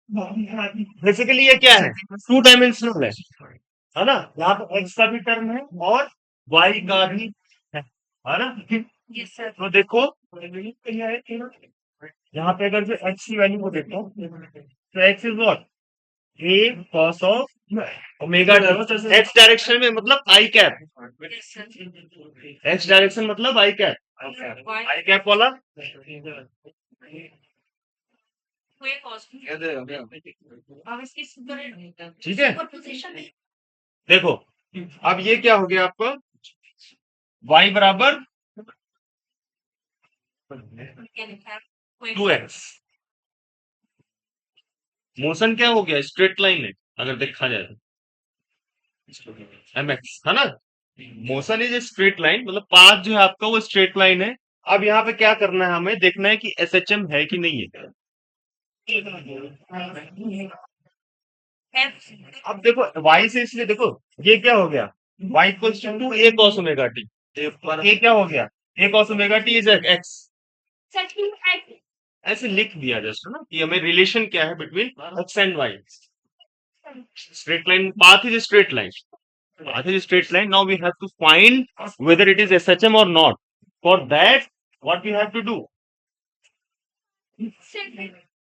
बेसिकली ये क्या है, टू डायमेंशनल है ना? यहाँ पे एक्स का भी टर्म है और वाई का भी है ना? Yes sir. तो देखो, यहाँ पे अगर जो एक्स की वैल्यू को देखो, तो X is what, A cos of omega T, X direction में मतलब I cap, yes sir. X direction मतलब I cap, Why? I cap वाला। हुए cos ये दे अभी अब इसकी सुपर ठीक है, सुपरपोजिशन देखो अब ये क्या हो गया आपका, y बराबर क्या लिखा है? हुए 2x, मोशन क्या हो गया, स्ट्रेट लाइन है अगर देखा जाए तो, mx है ना? मोशन इज स्ट्रेट लाइन, मतलब पाथ जो है आपका वो स्ट्रेट लाइन है। अब यहाँ पे क्या करना है, हमें देखना है कि SHM है कि नहीं है। F अब देखो y से, इसलिए देखो ये क्या हो गया, y equals to a cos omega t, ये क्या हो गया, a cos omega t is x, सच में F ऐसे लिख दिया जस्ट ना कि हमें रिलेशन क्या है between x and y। Straight line path is a straight line. Path is a straight line. Now we have to find whether it is SHM or not. For that, what we have to do?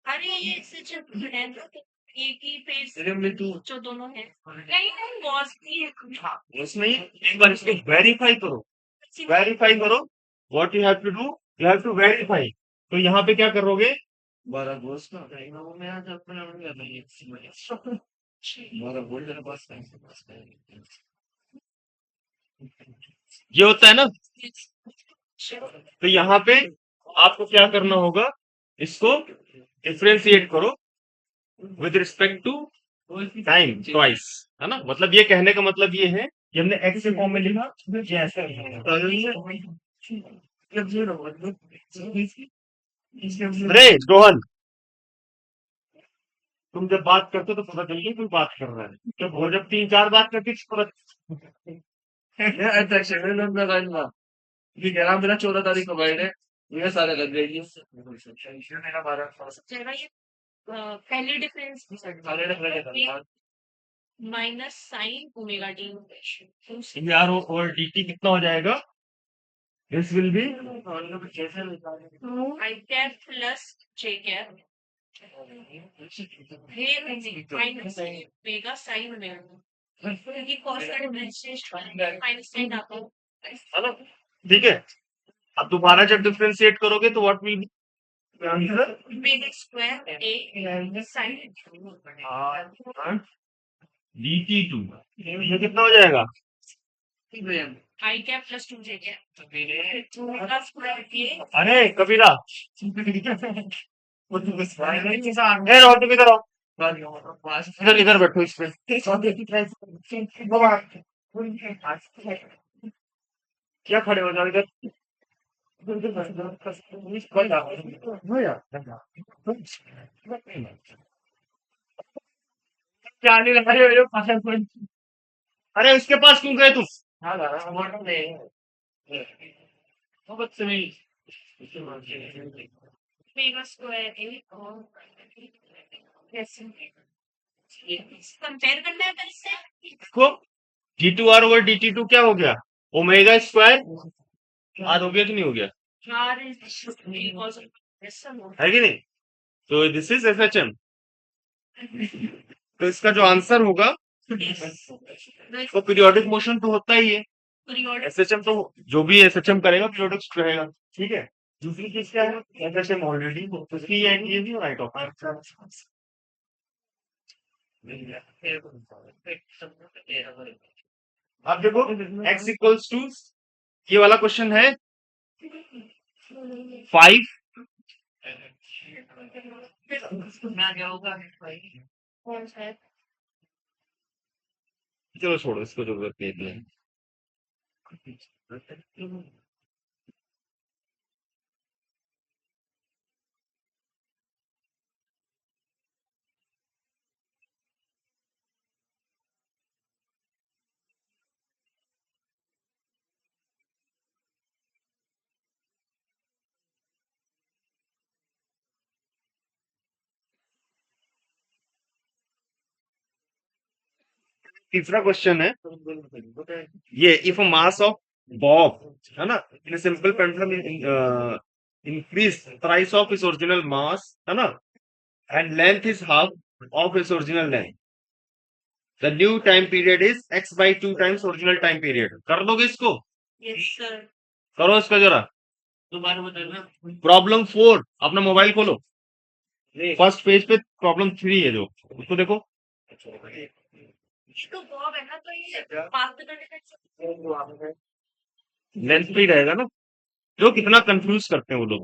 अरे ये सच है एक ही फेस रिमली टू जो दोनों है नहीं नहीं कॉस भी है हाँ, उसमें एक बार इसको वेरीफाई करो, वेरीफाई करो। What you have to do? You have to verify. तो यहाँ पे क्या करोगे, 12 गोश्त का वो मैं आज अपना नाम लिया था ये 12 गोश्त मेरे पास है। ये होता है ना, तो यहाँ पे आपको क्या करना होगा, इसको डिफरेंशिएट करो with respect to time twice, है ना? मतलब ये कहने का मतलब ये है कि हमने एक्स के फॉर्म में लिखा, ये ऐसा रे रोहन, तुम जब बात करते हो तो पता चल गया कोई बात कर रहा है, जब वो जब 3-4 बात करती तो पता। अट्रैक्शन में लोग लगाई ना ये कह रहा मेरा 14 तारीख को बर्थडे ये सारे लग जाएगी मेरा 12 चलेगा ये पहली डिफरेंस सारे लग जाएगा माइनस साइन ओमेगा टी यार और dt कितना हो जाएगा, this will be I cap plus J cap minus omega sine omega क्योंकि कॉस का डिफरेंशिएशन माइनस साइन आता है है ना? ठीक है, अब दोबारा जब डिफरेंशिएट करोगे तो what will be, answer omega square a sine dt2 ये कितना हो जाएगा? I cap plus 2 J cap omega square a अरे कबीरा ए रोहन तुम इधर आओ, इधर इधर बैठो इस पे। क्या खड़े हो जाओ इधर। क्या नहीं लगा रहे हो पास कोई? अरे उसके पास क्यों गए तुम? तो बदतमीज। मेगा स्क्वायर ए और कंपेयर करना है फिर से देखो d2r ओवर dt2 क्या हो गया? ओमेगा स्क्वायर आर हो गया कि नहीं हो गया? आर इज बिकॉज़ है कि नहीं? तो दिस इज एसएचएम। तो इसका जो आंसर होगा तो पीरियोडिक मोशन तो होता ही है, पीरियोडिक एसएचएम तो जो भी एसएचएम करेगा पीरियोडिक रहेगा। ठीक है, दूसरी चीज क्या है? एसएचएम ऑलरेडी सी एंड ये भी राइट ऑफ। अब देखो x इक्वल्स टू ये वाला क्वेश्चन है 5। कौन सा है चलो छोड़ो, इसको जरूरत नहीं है। तीसरा क्वेश्चन है ये, इफ मास ऑफ बॉब है ना in simple pendulum increase thrice of its original mass है ना and length is half of its original length, the new time period is x by 2 times original time period. कर दोगे इसको? यस सर करो इसका जरा। दोबारा बताना। प्रॉब्लम 4 अपना मोबाइल खोलो, फर्स्ट पेज पे प्रॉब्लम 3 है जो, उसको देखो। तो बॉब है ना तो ये पास करने का लेंथ पे ही रहेगा ना, जो कितना कंफ्यूज करते हैं वो लोग।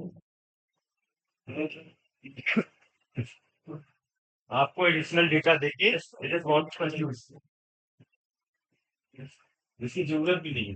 आपको एडिशनल डेटा देके इट इज बहुत कंफ्यूज, इसकी जरूरत भी नहीं है।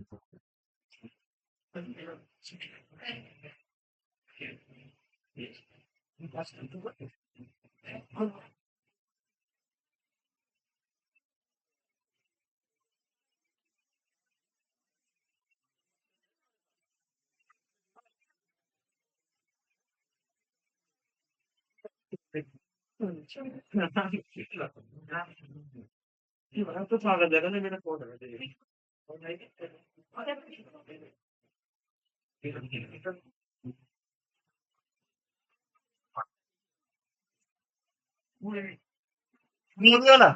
तो स्वागत है ना मेरा फोन है ना।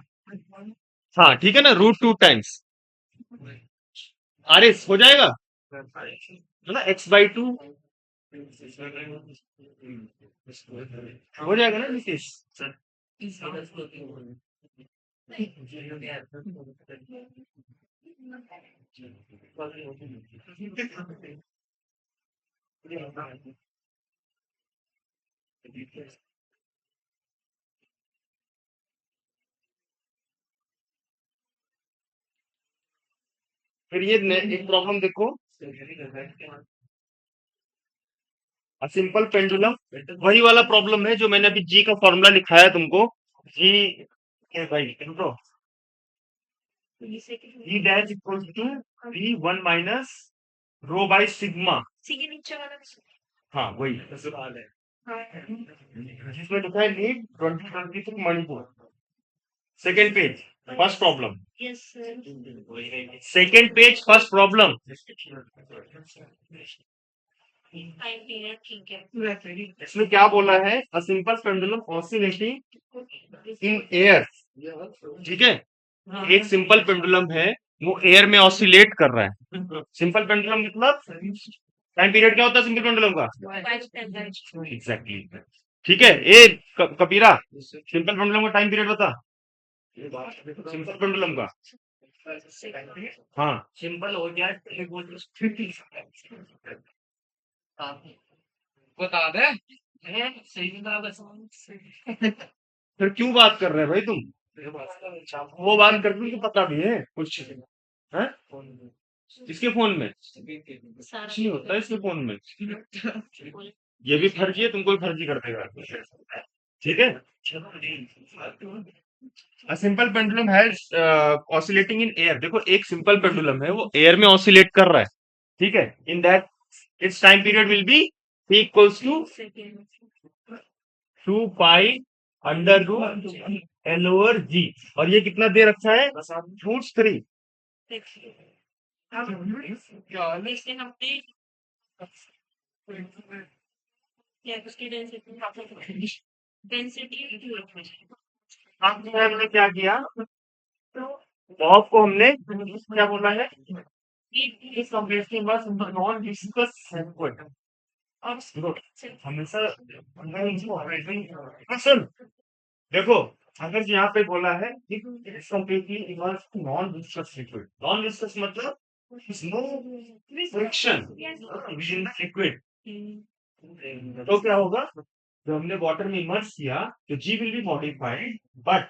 हाँ ठीक है ना, √2 टाइम्स आर एस हो जाएगा है ना, x/2 हो जाएगा ना नीतीश। फिर ये एक प्रॉब्लम देखो, सिंपल पेंडुलम, वही वाला प्रॉब्लम है जो मैंने अभी जी का फॉर्मूला लिखाया है तुमको। जी ए भाई रुको, g dash equal to V 1 minus rho by sigma. C के नीचे वाला हाँ वही सवाल है जिसमें लिखा है NEET 2023 Manipur. Second page first problem, yes sir second page first problem. Time period ठीक है इसमें क्या बोला है? A simple pendulum oscillating in air. ठीक है, एक सिंपल पेंडुलम है वो एयर में ऑसिलेट कर रहा है। सिंपल पेंडुलम मतलब टाइम पीरियड क्या होता है सिंपल पेंडुलम का? 5 10 एग्जैक्टली। ठीक है, ए कबीरा, सिंपल पेंडुलम का टाइम पीरियड बता, सिंपल पेंडुलम का। हाँ, सिंपल हो गया बता दे सही बता बस फिर क्यों बात कर रहे हैं भाई तुम? वो बात करके तुमको पता भी है कुछ है? इसके फोन में सारा कुछ नहीं होता है इसके फोन में। ये भी फर्जी है, तुमको भी फर्जी कर देगा। ठीक है, सिंपल पेंडुलम है ऑसिलेटिंग इन एयर। देखो एक सिंपल पेंडुलम है वो एयर में ऑसिलेट कर रहा है, ठीक है। In that its time period will be equals to 2 pi under root L over g. और ये कितना दे रखा है? रूट 3। इससे हमने या उसकी डेंसिटी हमने क्या किया, बॉब को हमने क्या बोला है, इस कंप्लीटली बस नॉन डिस्कस लिक्विड। अब सुनो, हमेशा सुन, देखो अगर यहाँ पे बोला है it's completely immerse non viscous liquid, non viscous मतलब no friction within the liquid, तो क्या होगा, जब हमने वाटर में इमर्स किया तो जी विल बी मॉडिफाइड, बट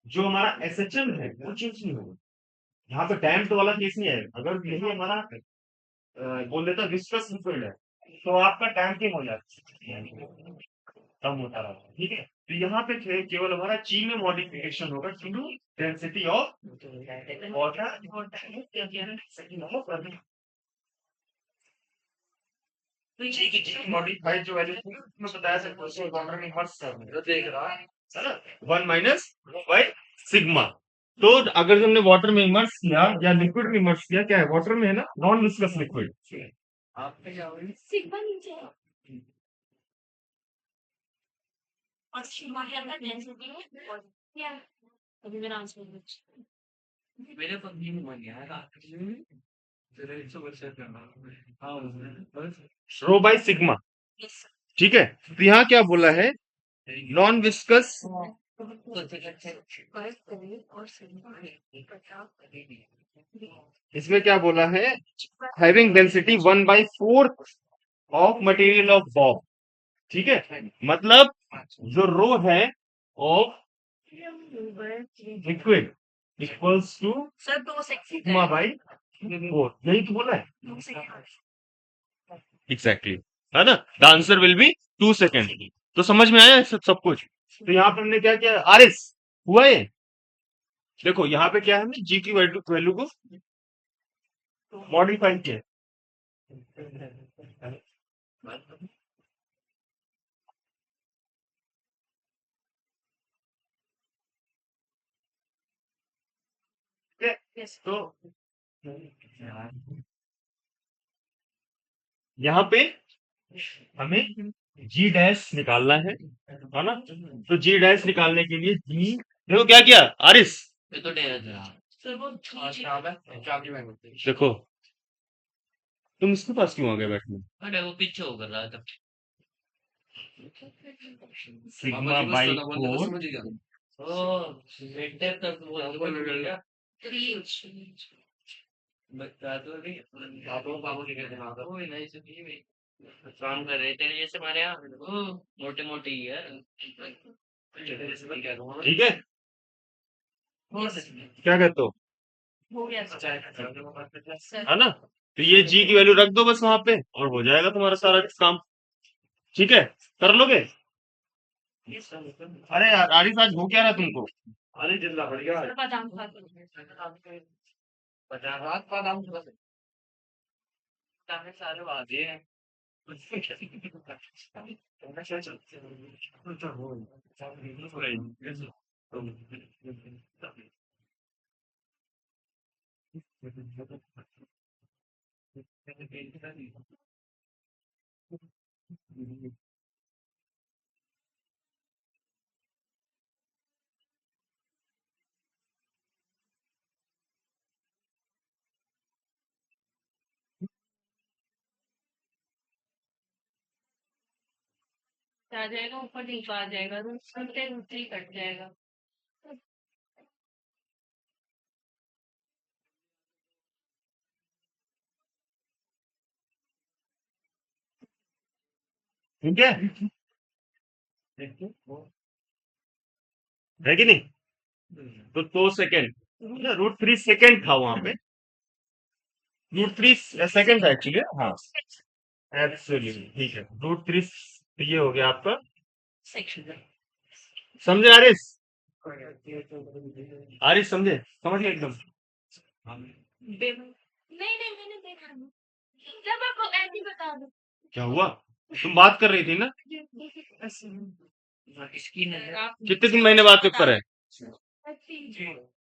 जो हमारा एसएचएम है वो चेंज नहीं होगा। यहाँ पे डैम्प्ड वाला केस नहीं है। अगर यही हमारा बोल देता विस्कस लिक्विड है तो आपका डैम्पिंग हो जाता है, कम होता रहा, ठीक है। तो यहाँ पे केवल हमारा जी में मॉडिफिकेशन होगा to density of water modified जो वैल्यू थी मैं बताया सकता हूँ वाटर में इमर्स कर देख रहा है ना, 1 माइनस बाई सिग्मा। तो अगर हमने वाटर में इमर्स किया या लिक्विड में इमर्स किया, क्या है वाटर में है ना, नॉन विस्कस लिक्विड। आपने क्या बोली सिग्मा नीचे है और सिग्मा है ना डेंसिटी है और क्या अभी मेरा आंसर मेरे पर नहीं मन यार तेरे 100% करना हाँ बस रो बाई सिग्मा, यस ठीक है। तो यहाँ क्या बोला है, नॉन विस्कस, और सिग्मा इसमें क्या बोला है, having density 1/4 of material of bob, ठीक है। मतलब जो रो है of liquid equals to sir 2 sigma second by 4, यही तो बोला है 2 सेकंड एग्जैक्टली, है ना। The answer will be 2 second. तो समझ में आया सब कुछ। तो यहाँ पे हमने क्या किया, आरएस हुआ ये, देखो यहाँ पे क्या है, हमने जी की वैल्यू को मॉडिफाई किया। ठीक है, यस तो यहाँ पे हमें जी डैश निकालना है ना। तो जी डैश निकालने के लिए जी, देखो क्या किया आरिस, ये तो डेरा था सर वो क्या की मैं बोलते देखो तुम इसके पास क्यों आ गए बैठने, अरे वो पीछे हो कर रहा था सिग्मा बाई 4 समझ गया ओ बेटे तक वो बोलेगा 3 बता तो नहीं बाबू के कहते हैं वो नहीं सुनी भाई काम कर रहे तेरे जैसे हमारे यहाँ ओ मोटे मोटे ही है ठीक है, क्या कहते हो, हो गया सर है ना। तो ये जी की वैल्यू रख दो बस वहां पे और हो जाएगा तुम्हारा सारा काम, ठीक है। कर लोगे, अरे यार आरिस आज हो क्या रहा है तुमको, अरे जिल्ला बढ़िया सर बादाम खा लो 50 बादाम काफी सारे वादे हैं आ जाएगा, ऊपर नीचे आ जाएगा, रूट 3 कट जाएगा। ठीक है है कि नहीं? तो 2 सेकेंड, √3 सेकेंड था वहां पे, √3 सेकेंड था एक्चुअली। हाँ एब्सोल्युटली ठीक है, √3 ये हो गया आपका। सेक्शन समझे आरिस? आरिस समझे? समझ गए एकदम? नहीं नहीं, मैंने देखा नहीं। जब आपको ऐसे ही बता दो। क्या हुआ? तुम बात कर रही थी ना? इसकी नजर आप कितने दिन महीने बाद पेपर है?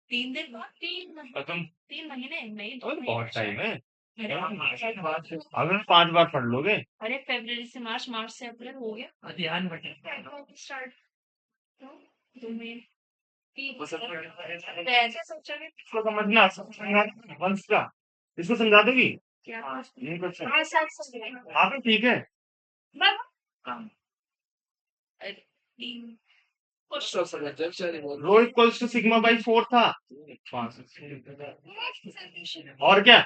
3 दिन बाद, 3 और तुम 3 महीने नहीं, 2 और बहुत महीने। टाइम है। अरे अगर 5 बार पढ़ लोगे। अरे फरवरी से मार्च, मार्च से अप्रैल हो गया। ध्यान बटे स्टार्ट 2 महीने, 3 वो सब तो ऐसे सोचोगे इसको समझना वंश का, इसको समझा दोगी? क्या नहीं कुछ हाँ साथ समझ हाँ तो ठीक है। रो इक्वल्स टू सिग्मा बाई 4 था। और क्या?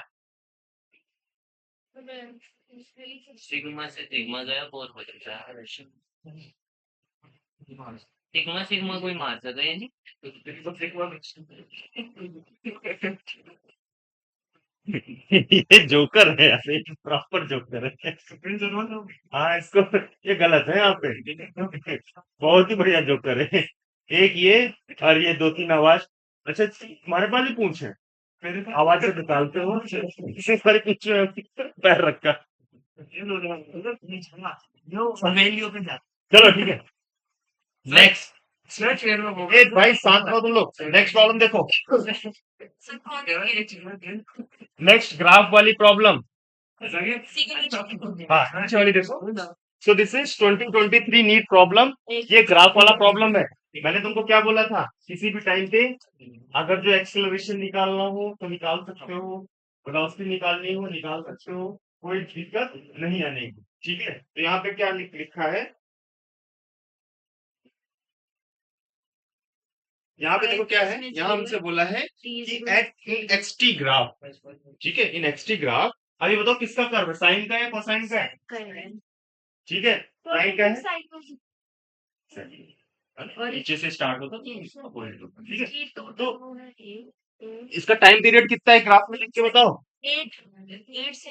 सिग्मा से सिग्मा गया 4 बचा सिग्मा सिग्मा कोई मार सकता है जी ये जोकर है यार, ये प्रॉपर जोकर है। हाँ इसको, ये गलत है यहाँ पे। बहुत ही बढ़िया जोकर है। एक ये और ये 2-3 आवाज। अच्छा तुम्हारे पास भी पूंछ है? आवाज से निकालते हो इसे सारे पूछ में पैर रखा। चलो ठीक है, नेक्स्ट। एक भाई शांत रहो तुम लोग, नेक्स्ट प्रॉब्लम देखो। नेक्स्ट ग्राफ वाली प्रॉब्लम। हाँ नीचे वाली देखो। So this is 2023 NEET problem. ये ग्राफ वाला प्रॉब्लम है। मैंने तुमको क्या बोला था, किसी भी टाइम पे अगर जो एक्सेलरेशन निकालना हो तो निकाल सकते हो, वेलोसिटी निकालनी हो निकाल सकते हो, कोई दिक्कत नहीं आने की। ठीक है, तो यहाँ पे क्या लिखा है, यहाँ पे देखो क्या है, यहाँ हमसे बोला है कि एट इन एक्सटी ग्राफ, ठीक है, इन एक्सटी ग्राफ। अभी बताओ किसका कर्व है, साइन का है कोसाइन का है? ठीक है, साइन का है, नीचे से स्टार्ट होता है, ठीक है। तो इसका टाइम पीरियड कितना है ग्राफ में लिख के बताओ। 8 से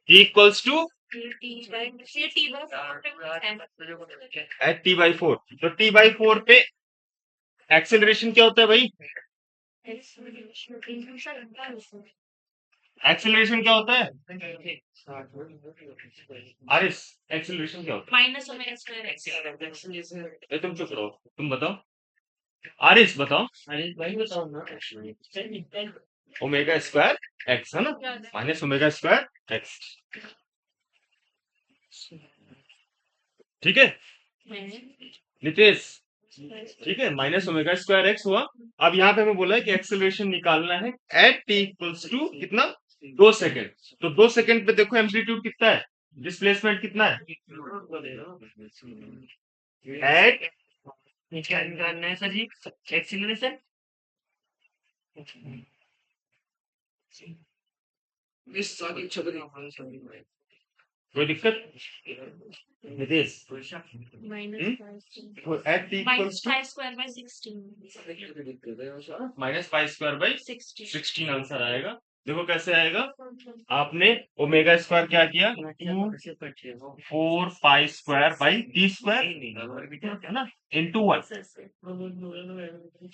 T equals to eight T/4। तो T/4 पे एक्सेलरेशन क्या होता है भाई? एक्सेलरेशन क्या होता है? आरिस एक्सेलरेशन क्या होता माइनस ओमेगा स्क्वायर एक्स। है? तुम चुप रहो, तुम बताओ। आरिस बताओ। अरे भाई बताओ ना ओमेगा स्क्वायर एक्स है ना, माइनस ओमेगा स्क्वायर एक्स। ठीक है नितेश, ठीक है, माइनस ओमेगा स्क्वायर एक्स हुआ। अब यहाँ पे हमें बोला है कि एक्सेलरेशन निकालना है एट टी इक्वल्स टू कितना, 2 सेकेंड। तो 2 सेकेंड पे देखो एम्पलीट्यूड कितना है, डिस्प्लेसमेंट कितना है एट। क्या करना है सर जी एक्सीलरेशन कोई दिक्कत नितेश? माइनस तो at t equals to 5 square by 16 minus 5 square by 16 16 answer आएगा। देखो कैसे आएगा, आपने ओमेगा स्क्वायर क्या किया, 4 pi square by T square है ना, इंटू 1।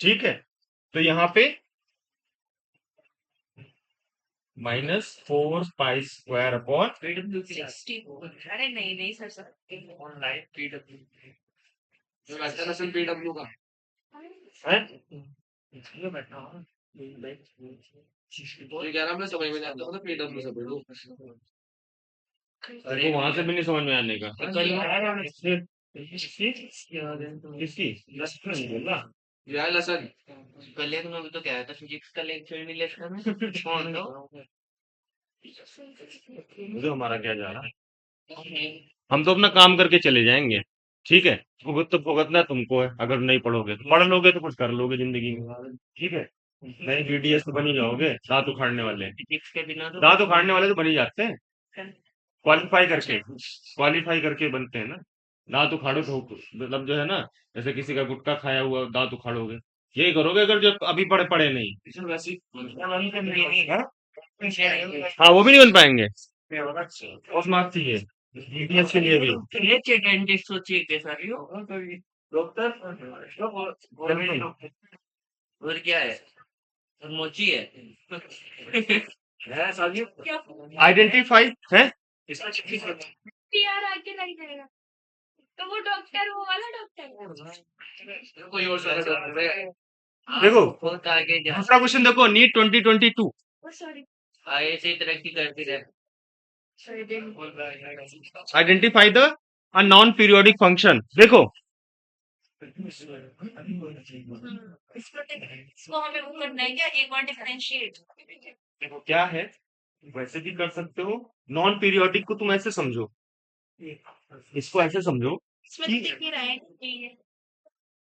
ठीक है, तो यहाँ पे -4 पाई स्क्वायर अपॉन 60। अरे नहीं नहीं सर सर ऑनलाइन पीडब्ल्यू है। देखो वहां से भी नहीं समझ में आने का। किसकी कल में भी तो क्या था फिजिक्स का लेक्चर भी लेकर में कौन दो मुझे हमारा क्या जा रहा है, हम तो अपना काम करके चले जाएंगे, ठीक है। भुगत तो भुगतना तुमको है, अगर नहीं पढ़ोगे तो पढ़ लोगे तो कुछ कर लोगे जिंदगी में, ठीक है। नहीं बीडीएस तो बन ही जाओगे, दांत उखाड़ने वाले, फिजिक्स के बिना तो दांत उखाड़ने वाले तो बन ही जाते हैं, क्वालिफाई करके बनते हैं ना। दांत उखाड़ो तो मतलब जो है ना, जैसे किसी का गुटखा खाया हुआ दांत उखाड़ोगे, यही करोगे अगर जो अभी पढ़े पढ़े नहीं। हाँ वो भी नहीं बन पाएंगे, और मार्क्स चाहिए बीटीएस के लिए भी। ये डेंटिस्ट सोचिए कैसा भी हो डॉक्टर और क्या है और मोची है क्या आइडेंटिफाई है, पीआर आगे नहीं जाएगा तो वो डॉक्टर, वो वाला डॉक्टर। कोई और देखो बहुत आगे जा दूसरा क्वेश्चन देखो, नीट 2022 ओ सॉरी, ऐसे ही तरक्की करती रहे identify the a non periodic function. देखो इसको हमें वो करना है क्या, एक बार डिफरेंशिएट। देखो क्या है, वैसे भी कर सकते हो, नॉन पीरियोडिक को तुम ऐसे समझो, इसको ऐसे समझो इसमें कि दिख नहीं रहा है ये।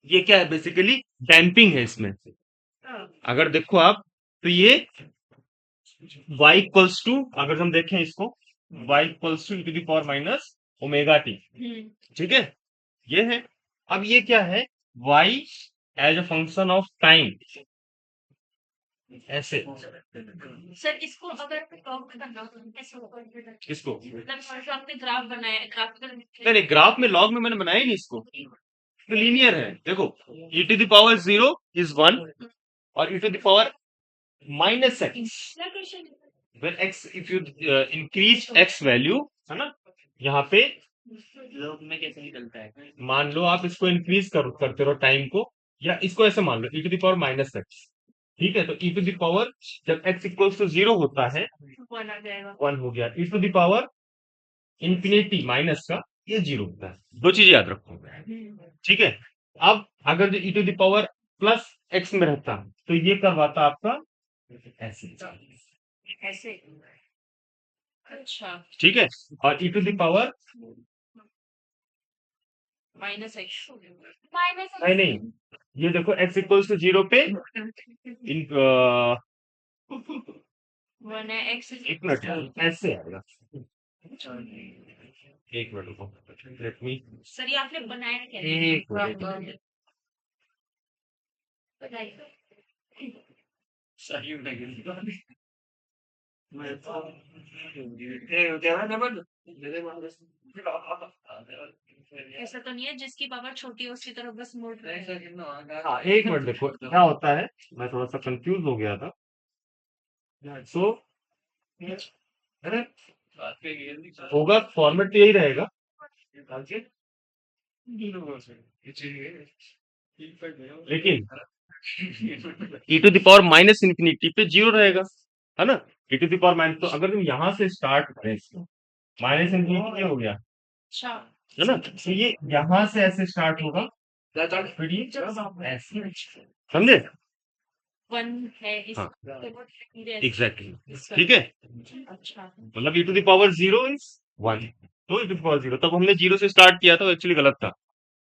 ये क्या है, बेसिकली डैम्पिंग है इसमें। हाँ, अगर देखो आप तो ये y इक्वल्स टू, अगर हम देखें इसको, y equals to two the power minus omega t, ठीक है, ये है। अब ये क्या है, y as a function of time, ऐसे। सर इसको अगर प्लॉट करना हो तो कैसे होगा? किसको, मतलब जो आपने ग्राफ बनाया है, ग्राफिकल नहीं नहीं, ग्राफ में लॉग में मैंने बनाया ही नहीं इसको, तो लीनियर है। देखो e to the power 0 is 1 और e to the power minus x, when x if you increase x value, है ना, यहाँ पे लोग में कैसे निकलता है मान लो आप इसको इंक्रीज करते रहो टाइम को, या इसको ऐसे मान लो e to the power minus x, ठीक है। तो e टू द पावर जब x इक्वल्स टू 0 होता है, 1 आ जाएगा। 1 हो गया, e to the power infinity minus का ये 0 होता है। दो चीजें याद रखो, ठीक है। अब अगर जो e to the power plus x में रहता तो ये करवाता आपका ऐसे, ऐसे, अच्छा, ठीक है। और e to the power minus x, minus नहीं नहीं, ये देखो x इक्वल्स टू 0 पे इन 1 है, एक्स एक मिनट ऐसे आएगा, एक मिनट रुको, लेट मी, सर ये आपने बनाया क्या? एक मिनट, बताइए। सही लगे मैं तो ऐसा तो नहीं है जिसकी पावर छोटी है उसकी तरफ बस मोड़ रहा है। हाँ एक मिनट देखो क्या होता है, मैं थोड़ा सा कंफ्यूज हो गया था। सो होगा, फॉर्मेट तो यही रहेगा, लेकिन e to the power minus infinity पे 0 रहेगा, है ना। e to the power minus, तो अगर तुम यहाँ से स्टार्ट करें इसको, माइनस इंफिनिटी ये हो गया, अच्छा, है ना, तो ये यहाँ से ऐसे स्टार्ट होगा, फिर ये ऐसे, समझे। 1 है इस हाँ तो वो धीरे एग्जैक्टली, इसका। ठीक है। अच्छा, मतलब e to the power 0 is 1, तो e टू द पावर 0, तब हमने 0 से स्टार्ट किया था, एक्चुअली गलत था,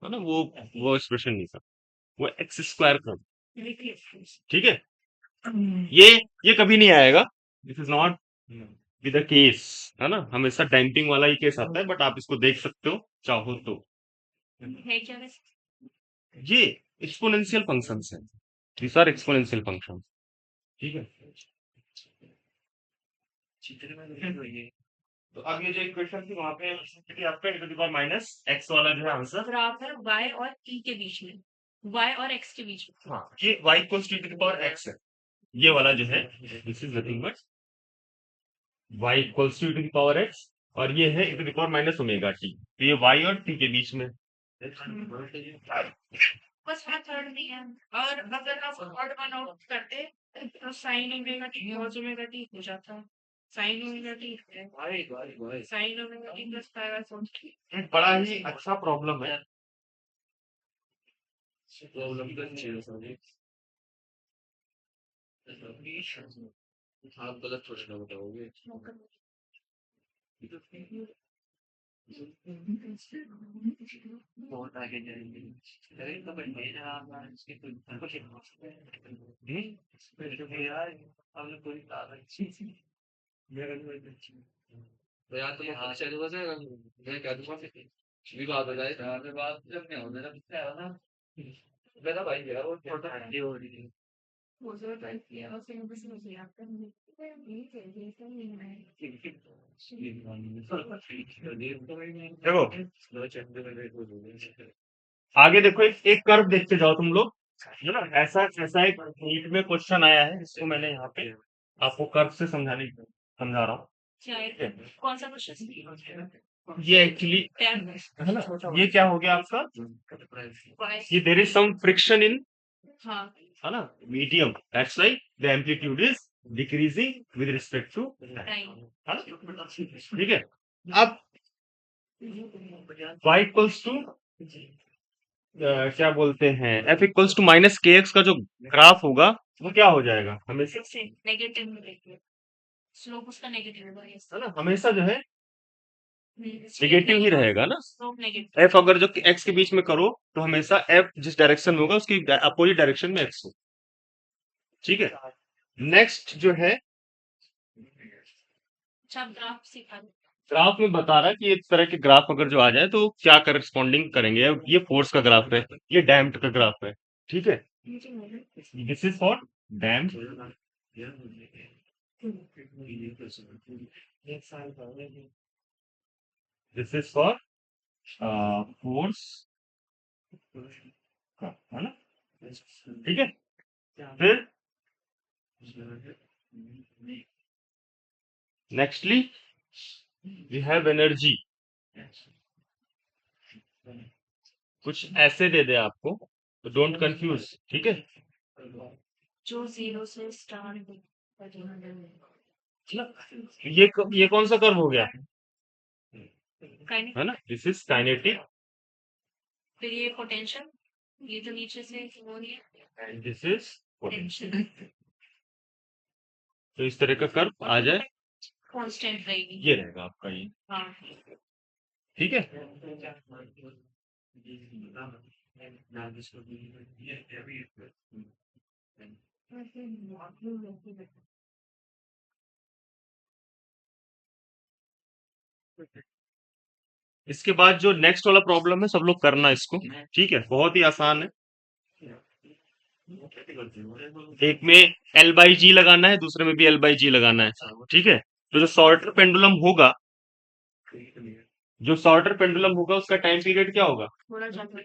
है ना, वो एक्सप्रेशन नहीं था, वो एक्स स्क्वायर था, ठीक है। ये कभी नहीं आएगा, this is not be the case, है ना, हमेशा डैम्पिंग वाला ही केस आता है, बट आप इसको देख सकते हो चाहो तो। है क्या वैसे? ये एक्सपोनेंशियल फंक्शंस हैं, दिस आर एक्सपोनेंशियल फंक्शन, ठीक है। तो अब ये जो इक्वेशन थी वहां पे आपका e to the power minus x वाला जो है आंसर, ग्राफ है y और t के बीच में, y और x के बीच में। हाँ ये y equals to the power x है, ये वाला जो है this is nothing but y equals to the power x, और ये है e to the power minus omega T, तो ये y और t के बीच में। बस वहाँ थर्ड नहीं है, और अगर आप थर्ड वन आउट करते तो sign omega t cos omega T हो जाता, साइन ओमेगा टी है, sign omega t plus pi एक बड़ा ही अच्छा प्रॉब्लम है, आप गलत थोड़ी ना बताओगे। बहुत आगे जाएंगे। अरे तो बढ़िया है, आप इसके कुछ फिर तो यार हमने कोई ताकत चीज मेरा नहीं अच्छी। तो यार तुम हाथ से दूंगा से मैं क्या दूंगा फिर भी बात हो जाए यार मैं बात जब नहीं हो मेरा कुछ है ना मेरा भाई यार वो छोटा हड्डी हो रही है। देखो आगे देखो, एक कर्व देखते जाओ तुम लोग, है ना। ऐसा ऐसा एक नीट में क्वेश्चन आया है, जिसको मैंने यहाँ पे आपको कर्व से समझा रहा हूँ। ठीक है, कौन सा क्वेश्चन? ये एक्चुअली है ना, ये क्या हो गया आपका, ये देर इज सम फ्रिक्शन इन, हाँ है ना, medium, that's why the amplitude is decreasing with respect to time, है ना। ठीक है, अब y इक्वल्स टू क्या बोलते हैं, f इक्वल्स टू माइनस के एक्स का जो ग्राफ होगा वो क्या हो जाएगा हमेशा, से नेगेटिव में देखिए, स्लोप उसका नेगेटिव है yes। है ना, हमेशा जो है स्ट्रेट नेगेटिव ही लाइन रहेगा ना। Slope negative. f अगर जो x के बीच में करो तो हमेशा f जिस डायरेक्शन में होगा उसकी अपोजिट डायरेक्शन में x हो। ठीक है, नेक्स्ट जो है अच्छा ग्राफ सिखा दो। ग्राफ में बता रहा है कि इस तरह के ग्राफ अगर जो आ जाए तो क्या करस्पॉन्डिंग करेंगे। अब ये फोर्स का ग्राफ है, ये डैम्प्ड का ग्राफ है। ठीक है, this is for damped, this is for force, है ना। ठीक है, फिर नेक्स्टली वी हैव एनर्जी, कुछ ऐसे दे दे आपको तो डोंट कंफ्यूज। ठीक है जो जीरो से स्टार्ट ना? ये कौन सा कर्व हो गया, है ना, दिस इज काइनेटिक फिर ये पोटेंशियल, ये जो नीचे से हो रही है and this is potential. Potential तो इस तरह का कर्व आ जाए, कांस्टेंट रहेगी। ये रहेगा आपका ये। हाँ ठीक है, इसके बाद जो नेक्स्ट वाला प्रॉब्लम है सब लोग करना इसको। ठीक है, बहुत ही आसान है। एक में एल बाई जी लगाना है, दूसरे में भी एल बाई जी लगाना है। ठीक है, तो जो शॉर्टर पेंडुलम होगा उसका टाइम पीरियड क्या होगा, थोड़ा ज्यादा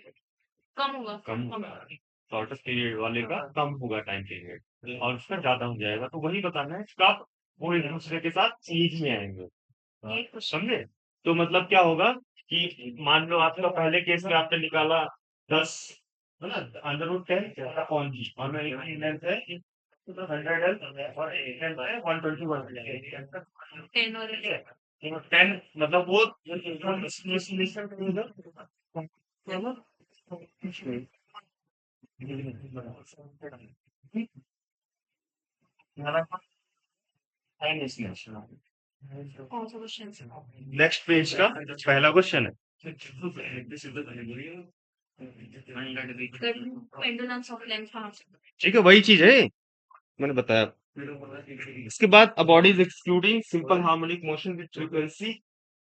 कम होगा। कम होगा। शॉर्टर पीरियड वाले का कम होगा टाइम पीरियड और उसका ज्यादा हो जाएगा, तो वही बताना है कब वो एक दूसरे के साथ सीरीज में आएंगे। ये क्वेश्चन समझे, तो मतलब क्या होगा कि मान लो आपका पहले केस में आपने निकाला 10, है ना, अंडर रूट 10 अपॉन जी, और मेरी लेंथ है 100 और एक लेंथ है 121। 10 और 10 मतलब वो कौन सा क्वेश्चन? नेक्स्ट पेज का पहला क्वेश्चन है। पेंडुलम्स ऑफ लेंथ कहाँ से? ठीक है, वही चीज है मैंने बताया। इसके बाद a body is executing simple harmonic motion with frequency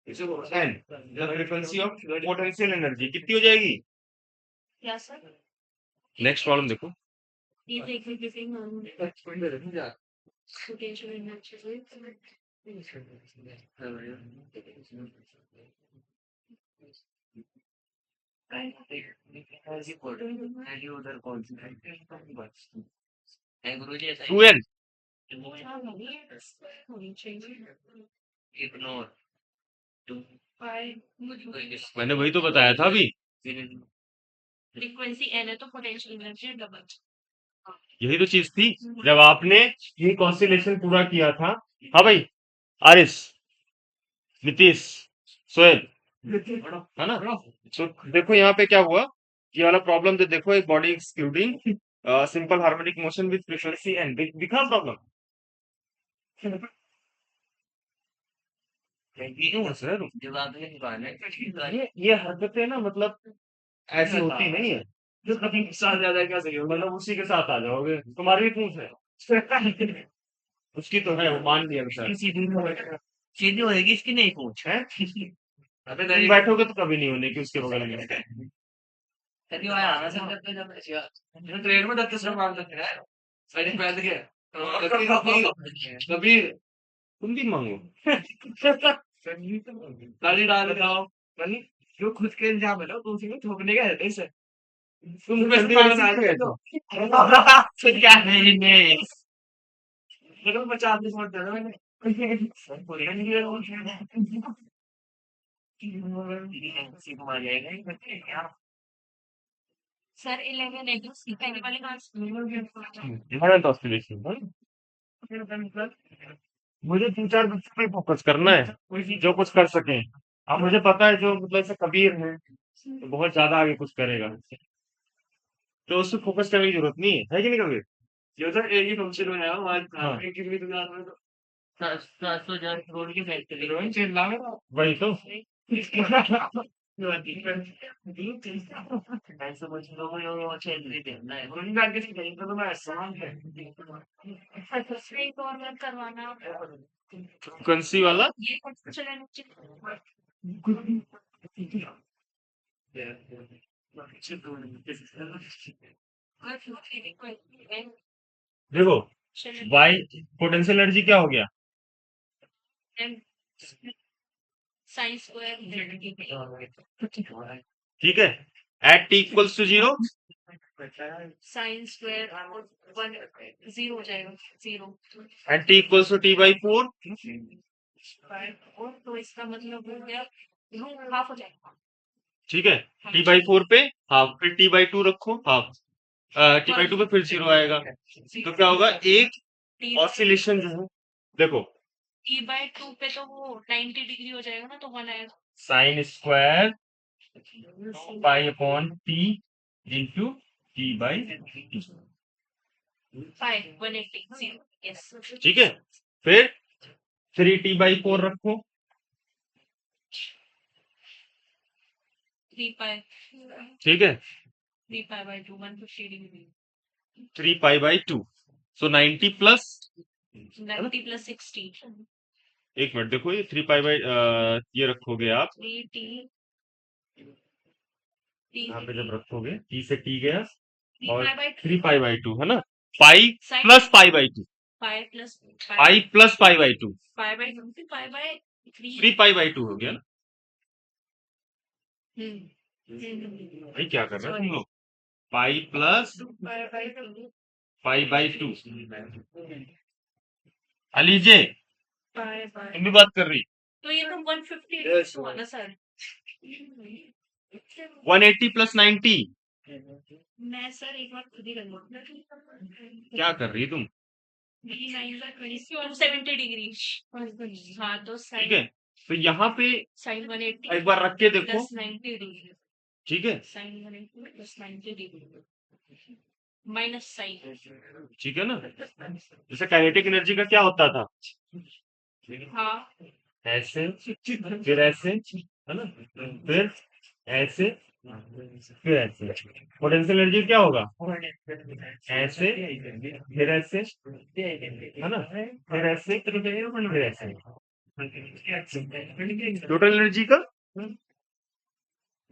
n, the frequency of potential energy कितनी हो जाएगी। क्या सर? नेक्स्ट प्रॉब्लम देखो, ये देखिए गिविंग पोटेंशियल एनर्जी उधर कौन सी है गुरु जी ऐसा 2n, होनी चाहिए। इग्नोर टू मैंने वही तो बताया था अभी, फ्रीक्वेंसी एन है तो पोटेंशियल एनर्जी डबल। यही तो चीज थी जब आपने ये कॉन्स्टिलेशन पूरा किया था। हाँ भाई, आरिस, नीतीश, सोएब, है ना। तो देखो यहाँ पे क्या हुआ, ये वाला प्रॉब्लम तो देखो, एक body executing simple harmonic motion with frequency n, दिखा प्रॉब्लम। क्यों हंस रहे हो तुम? जब आपने दुकान है ये हरकतें ना मतलब ऐसी होती नहीं है। जो कभी साथ ज्यादा क्या सही होगा मतलब उसी के साथ आ जाओगे, तुम्हारी भी पूछ है। उसकी तो है, वो मान लिया बेचारा। सीधी होएगी इसकी नहीं पूछ है अबे तुम बैठोगे तो कभी नहीं होने की उसके बगल में। कभी आया आना सब जब जब जो ट्रेन में दत्त सर मार सकते हैं साइड पे के कबीर तुम भी मांगो। गाली डाल जाओ गाली जो खुद के इल्जाम है ना तो उसी में ठोकने का है इसे तुम में से चंडीगढ़ पागल आ सीख गए गए तो। तो क्या नहीं नहीं मेरे को 50 मिनट दे दो मैंने सर 11 है जो पहले वाले क्लास इलेवेंथ ऑस्ट्रेलिया मुझे 3-4 बच्चों पे फोकस करना है जो कुछ कर सके। अब मुझे पता है जो मतलब ऐसे कबीर है तो बहुत ज्यादा आगे कुछ करेगा, तो उससे फोकस करने की जरूरत नहीं है कि नहीं कबीर? जो सर एक ही फंक्शन में आया हूँ आज हाँ एक की भी दुकान में तो 700,000 करोड़ की फैक्ट्री रोहिन चिल्ला में वही तो। ऐसे कुछ लोगों को चेंज देना है उन्होंने कहा कि कहीं तो मैं आसान है फ्री कॉर्नर करवाना फ्रीक्वेंसी वाला ये कुछ चलन देखो वाई पोटेंशियल एनर्जी क्या हो गया? साइन स्क्वायर ठीक है, at t equals to 0 sine square और 1 0 हो जाएगा 0 and t equals to t by 4। और तो इसका मतलब हो गया रूट हाफ हो जाएगा ठीक है, टी बाई 4 पे हाफ, फिर टी बाई 2 रखो हाफ, टी बाई 2 पे फिर 0 आएगा। तो क्या होगा, एक टी ऑसिलेशन जो है, देखो टी बाई 2 पे तो वो 90 डिग्री हो जाएगा ना तो 1 आएगा sine square pi upon T into T by 5 180 0 yes ठीक है, फिर 3 टी बाई 4 रखो 3 पाई ठीक है, 3 pi by 2 150 degree 3 pi by 2, so 90 plus 90 plus 60 एक मिनट देखो, ये 3 पाई बाई ये रखोगे आप 3 टी यहाँ पे जब रखोगे टी से टी गया 3 और पाई बाय 3 पाई बाई 2 है ना, pi plus pi by 2, pi plus pi plus pi by 2, pi by 2 pi by 3 3 pi by 2 हो गया ना। हम्म भाई क्या कर रहे हो तुम लोग? Pi plus pi by 2 pi by 2। Alizeh pi by तुम भी बात कर रही? तो ये तो 150 हुआ ना सर 180 प्लस 90 मैं सर एक बार खुद ही कर लूँ क्या कर रही तुम? 270 डिग्री हाँ तो ठीक साइन है, तो यहाँ पे साइन 180 एक बार रख के देखो, प्लस 90 डिग्री ठीक है, sine 180 plus 90 degree minus sine ठीक है ना। जैसे काइनेटिक एनर्जी का क्या होता था, हाँ ऐसे फिर ऐसे है ना, फिर ऐसे फिर ऐसे। पोटेंशियल एनर्जी क्या होगा, ऐसे फिर ऐसे है ना, फिर ऐसे फिर ऐसे। टोटल एनर्जी का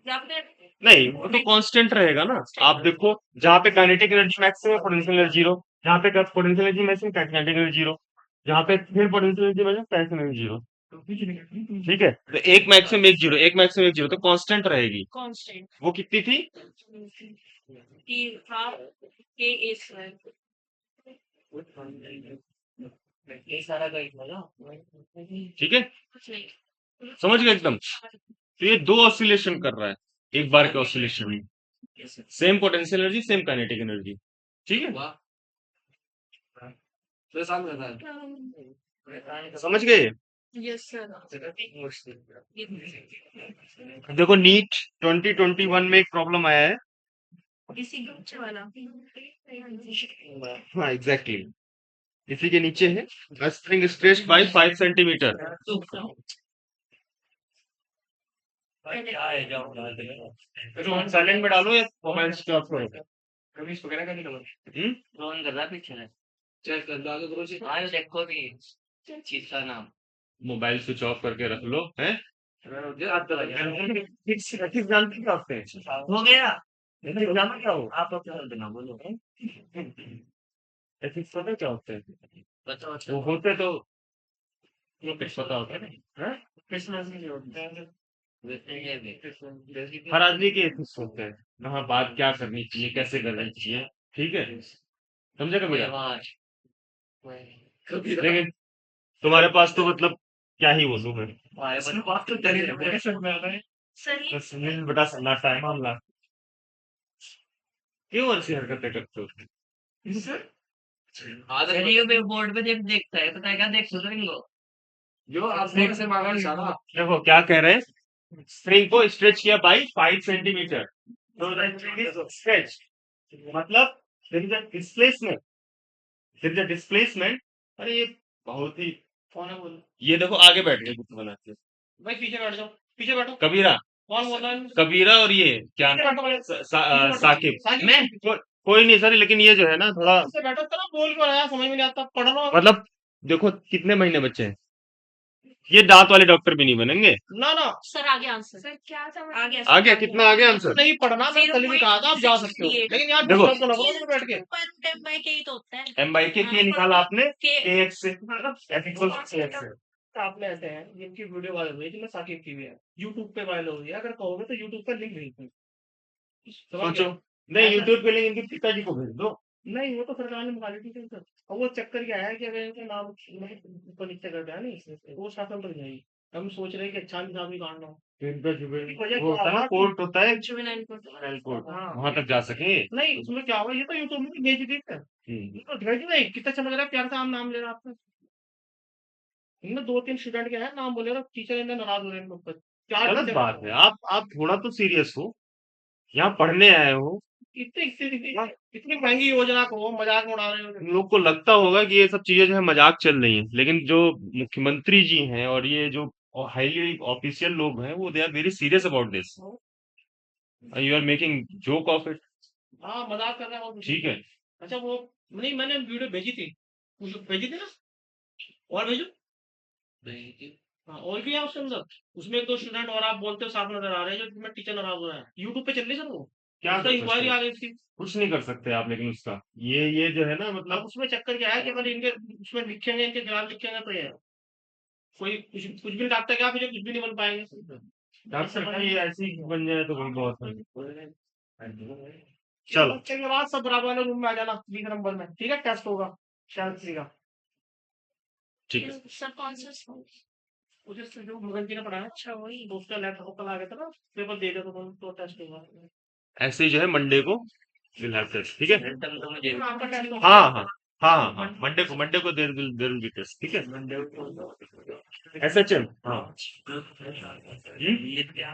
या फिर नहीं, वो तो कांस्टेंट रहेगा ना। आप देखो जहाँ पे kinetic energy maximum potential energy zero, जहाँ पे potential energy maximum kinetic energy zero, जहाँ पे फिर potential energy maximum kinetic energy zero. ठीक है, तो एक मैक्सिमम एक जीरो, एक मैक्सिमम एक जीरो, तो कांस्टेंट रहेगी। कांस्टेंट वो कितनी थी? कि हाफ के ए स्क्वायर ये सारा गाइड था ना ठीक है, कुछ नहीं समझ गए एकदम। तो ये दो ऑसिलेशन कर रहा है एक बार के ऑसिलेशन में, same potential energy same kinetic energy. ठीक है, वाह तो साल में था समझ गए। यस सर देखो नीट 2021 में एक प्रॉब्लम आया है। इसी ग्रुप वाला हाँ एग्जैक्टली, इसी के नीचे है स्प्रिंग स्ट्रेच बाय 5 सेंटीमीटर। क्या है जाओ डाल दे तो साइलेंट में डालो या मोबाइल स्विच ऑफ करो? कमीज वगैरह का नहीं कलर हम्म? ड्रोन कर रहा है पीछे से चेक कर डालो करो जी हाँ देखो भी चीज का नाम मोबाइल स्विच ऑफ करके रख लो हैं। हो एग्जाम की करते हैं गया एग्जाम क्या हो आप अपना देना बोलो एथिक्स पता क्या होते हैं? बताओ वो होते तो कुछ पता होता है ना? हाँ? क्रिसमस में होता है हर आदमी के एथिक्स होते हैं। कहाँ बात क्या करनी चाहिए, कैसे करनी चाहिए, ठीक है? समझे कबीरा? लेकिन तुम्हारे पास तो मतलब क्या ही बोलूं मैं। बात तो चली रही है सही तो सुनील बड़ा सन्नाटा है मामला। क्यों ऐसी हरकतें करते हो? चलिए मैं बोर्ड पे देख देखता है पता है क्या देख सुन को जो आप देख से मांगा नहीं सारा देखो क्या कह रहे हैं, स्प्रिंग को स्ट्रेच किया बाई 5 सेंटीमीटर। तो स्ट्रेच मतलब there is a displacement, there is a displacement। अरे ये बहुत ही कौन है बोल ये देखो आगे बैठ गए कुछ बनाते भाई पीछे बैठ जाओ पीछे बैठो कबीरा। कौन बोल रहा है कबीरा और ये क्या पीछे बैठो भाई साकिब। साकिब। मैं कोई नहीं सर, लेकिन ये जो है ना थोड़ा पीछे बैठो तो बोल क्यों रहा है समझ में नहीं आता पढ़ लो मतलब देखो कितने महीने बच्चे हैं, ये दांत वाले डॉक्टर भी नहीं बनेंगे। ना ना सर आगे आंसर सर क्या समझ आ गया आ गया कितना आ गया आंसर? नहीं पढ़ना मैं कल भी कहा था आप जा सकते हो 0.68 लेकिन यार देखो। डिस्टर्ब तो ना करो बैठ के ही तो होता है एम बाई के निकाला आपने के KX से F equals to KX से। आपने ऐसे हैं जिनकी वीडियो वायरल हुई जिनमें साकिब की भी है यूट्यूब पे वायरल हुई है अगर कहोगे तो यूट्यूब पर लिंक भेज दूं सोचो नहीं ऐसा- यूट्यूब पे लिंक इनके पिताजी को भेज दो। नहीं वो तो सरकार ने निकाली थी सर और वो चक्कर क्या है कि अगर इनका नाम ऊपर नीचे कर दिया नहीं वो शासन तक जाएगी हम सोच रहे हैं कि अच्छा निजाम भी काटना हो तो इनका जो है, वजह वो क्या होता है ना हुआ कोर्ट होता है जुवेनाइल कोर्ट जुवेनाइल कोर्ट, हाँ। वहां तक जा सके। नहीं उसमें क्या हुआ ये तो यूट्यूब में भेज दी थी ये तो भेज नहीं कितना अच्छा लग रहा है प्यार से हम नाम ले रहा आपका इनमें 2-3 स्टूडेंट के हैं नाम बोले टीचर इन्हें नाराज हो रहे हैं इनके ऊपर चार गलत टीचर बात है। आप थोड़ा तो सीरियस हो, यहाँ पढ़ने आए हो। इतनी महंगी योजना को मजाक में उड़ा रहे हो इन लोग को लगता होगा कि ये सब चीजें जो है मजाक चल रही हैं, लेकिन जो मुख्यमंत्री जी हैं और ये जो हाईली ऑफिशियल लोग हैं वो they are very serious about this. You are making joke of it. हाँ मजाक कर रहे हैं वो ठीक है अच्छा वो नहीं मैंने वीडियो भेजी थी भेजी थी ना और भेजो हाँ और भी है उसके अंदर उसमें 1-2 स्टूडेंट और आप बोलते हो साफ नजर आ रहे हैं जो जिसमें टीचर नाराज हो रहा है यूट्यूब पे चल रही सर वो क्या उसका कर इंक्वायरी सकते आ हैं? रही थी कुछ नहीं कर सकते आप, लेकिन उसका ये जो है ना अब मतलब उसमें चक्कर क्या है कि अगर इनके उसमें लिखेंगे इनके जवाब लिखेंगे तो ये कोई कुछ भी डॉक्टर क्या फिर कुछ भी नहीं बन पाएंगे डॉक्टर का ये ऐसे ही बन जाए तो कोई बहुत है। चलो चलो बच्चे के बाद सब बराबर वाले रूम में आ जाना 20 नंबर में ठीक है टेस्ट होगा शायद का ठीक है। सर कौन सा स्कूल उसे से जो मुगल जी ने पढ़ाया अच्छा वही तो उसका लैपटॉप कल आ गया था ना पेपर दे दे तो टेस्ट होगा ऐसे ही जो है मंडे को विल हैव टेस्ट, ठीक है। आपका टेस्ट होगा हाँ हाँ हाँ हाँ मंडे को देर विल बी टेस्ट, ठीक है। SHM हाँ क्या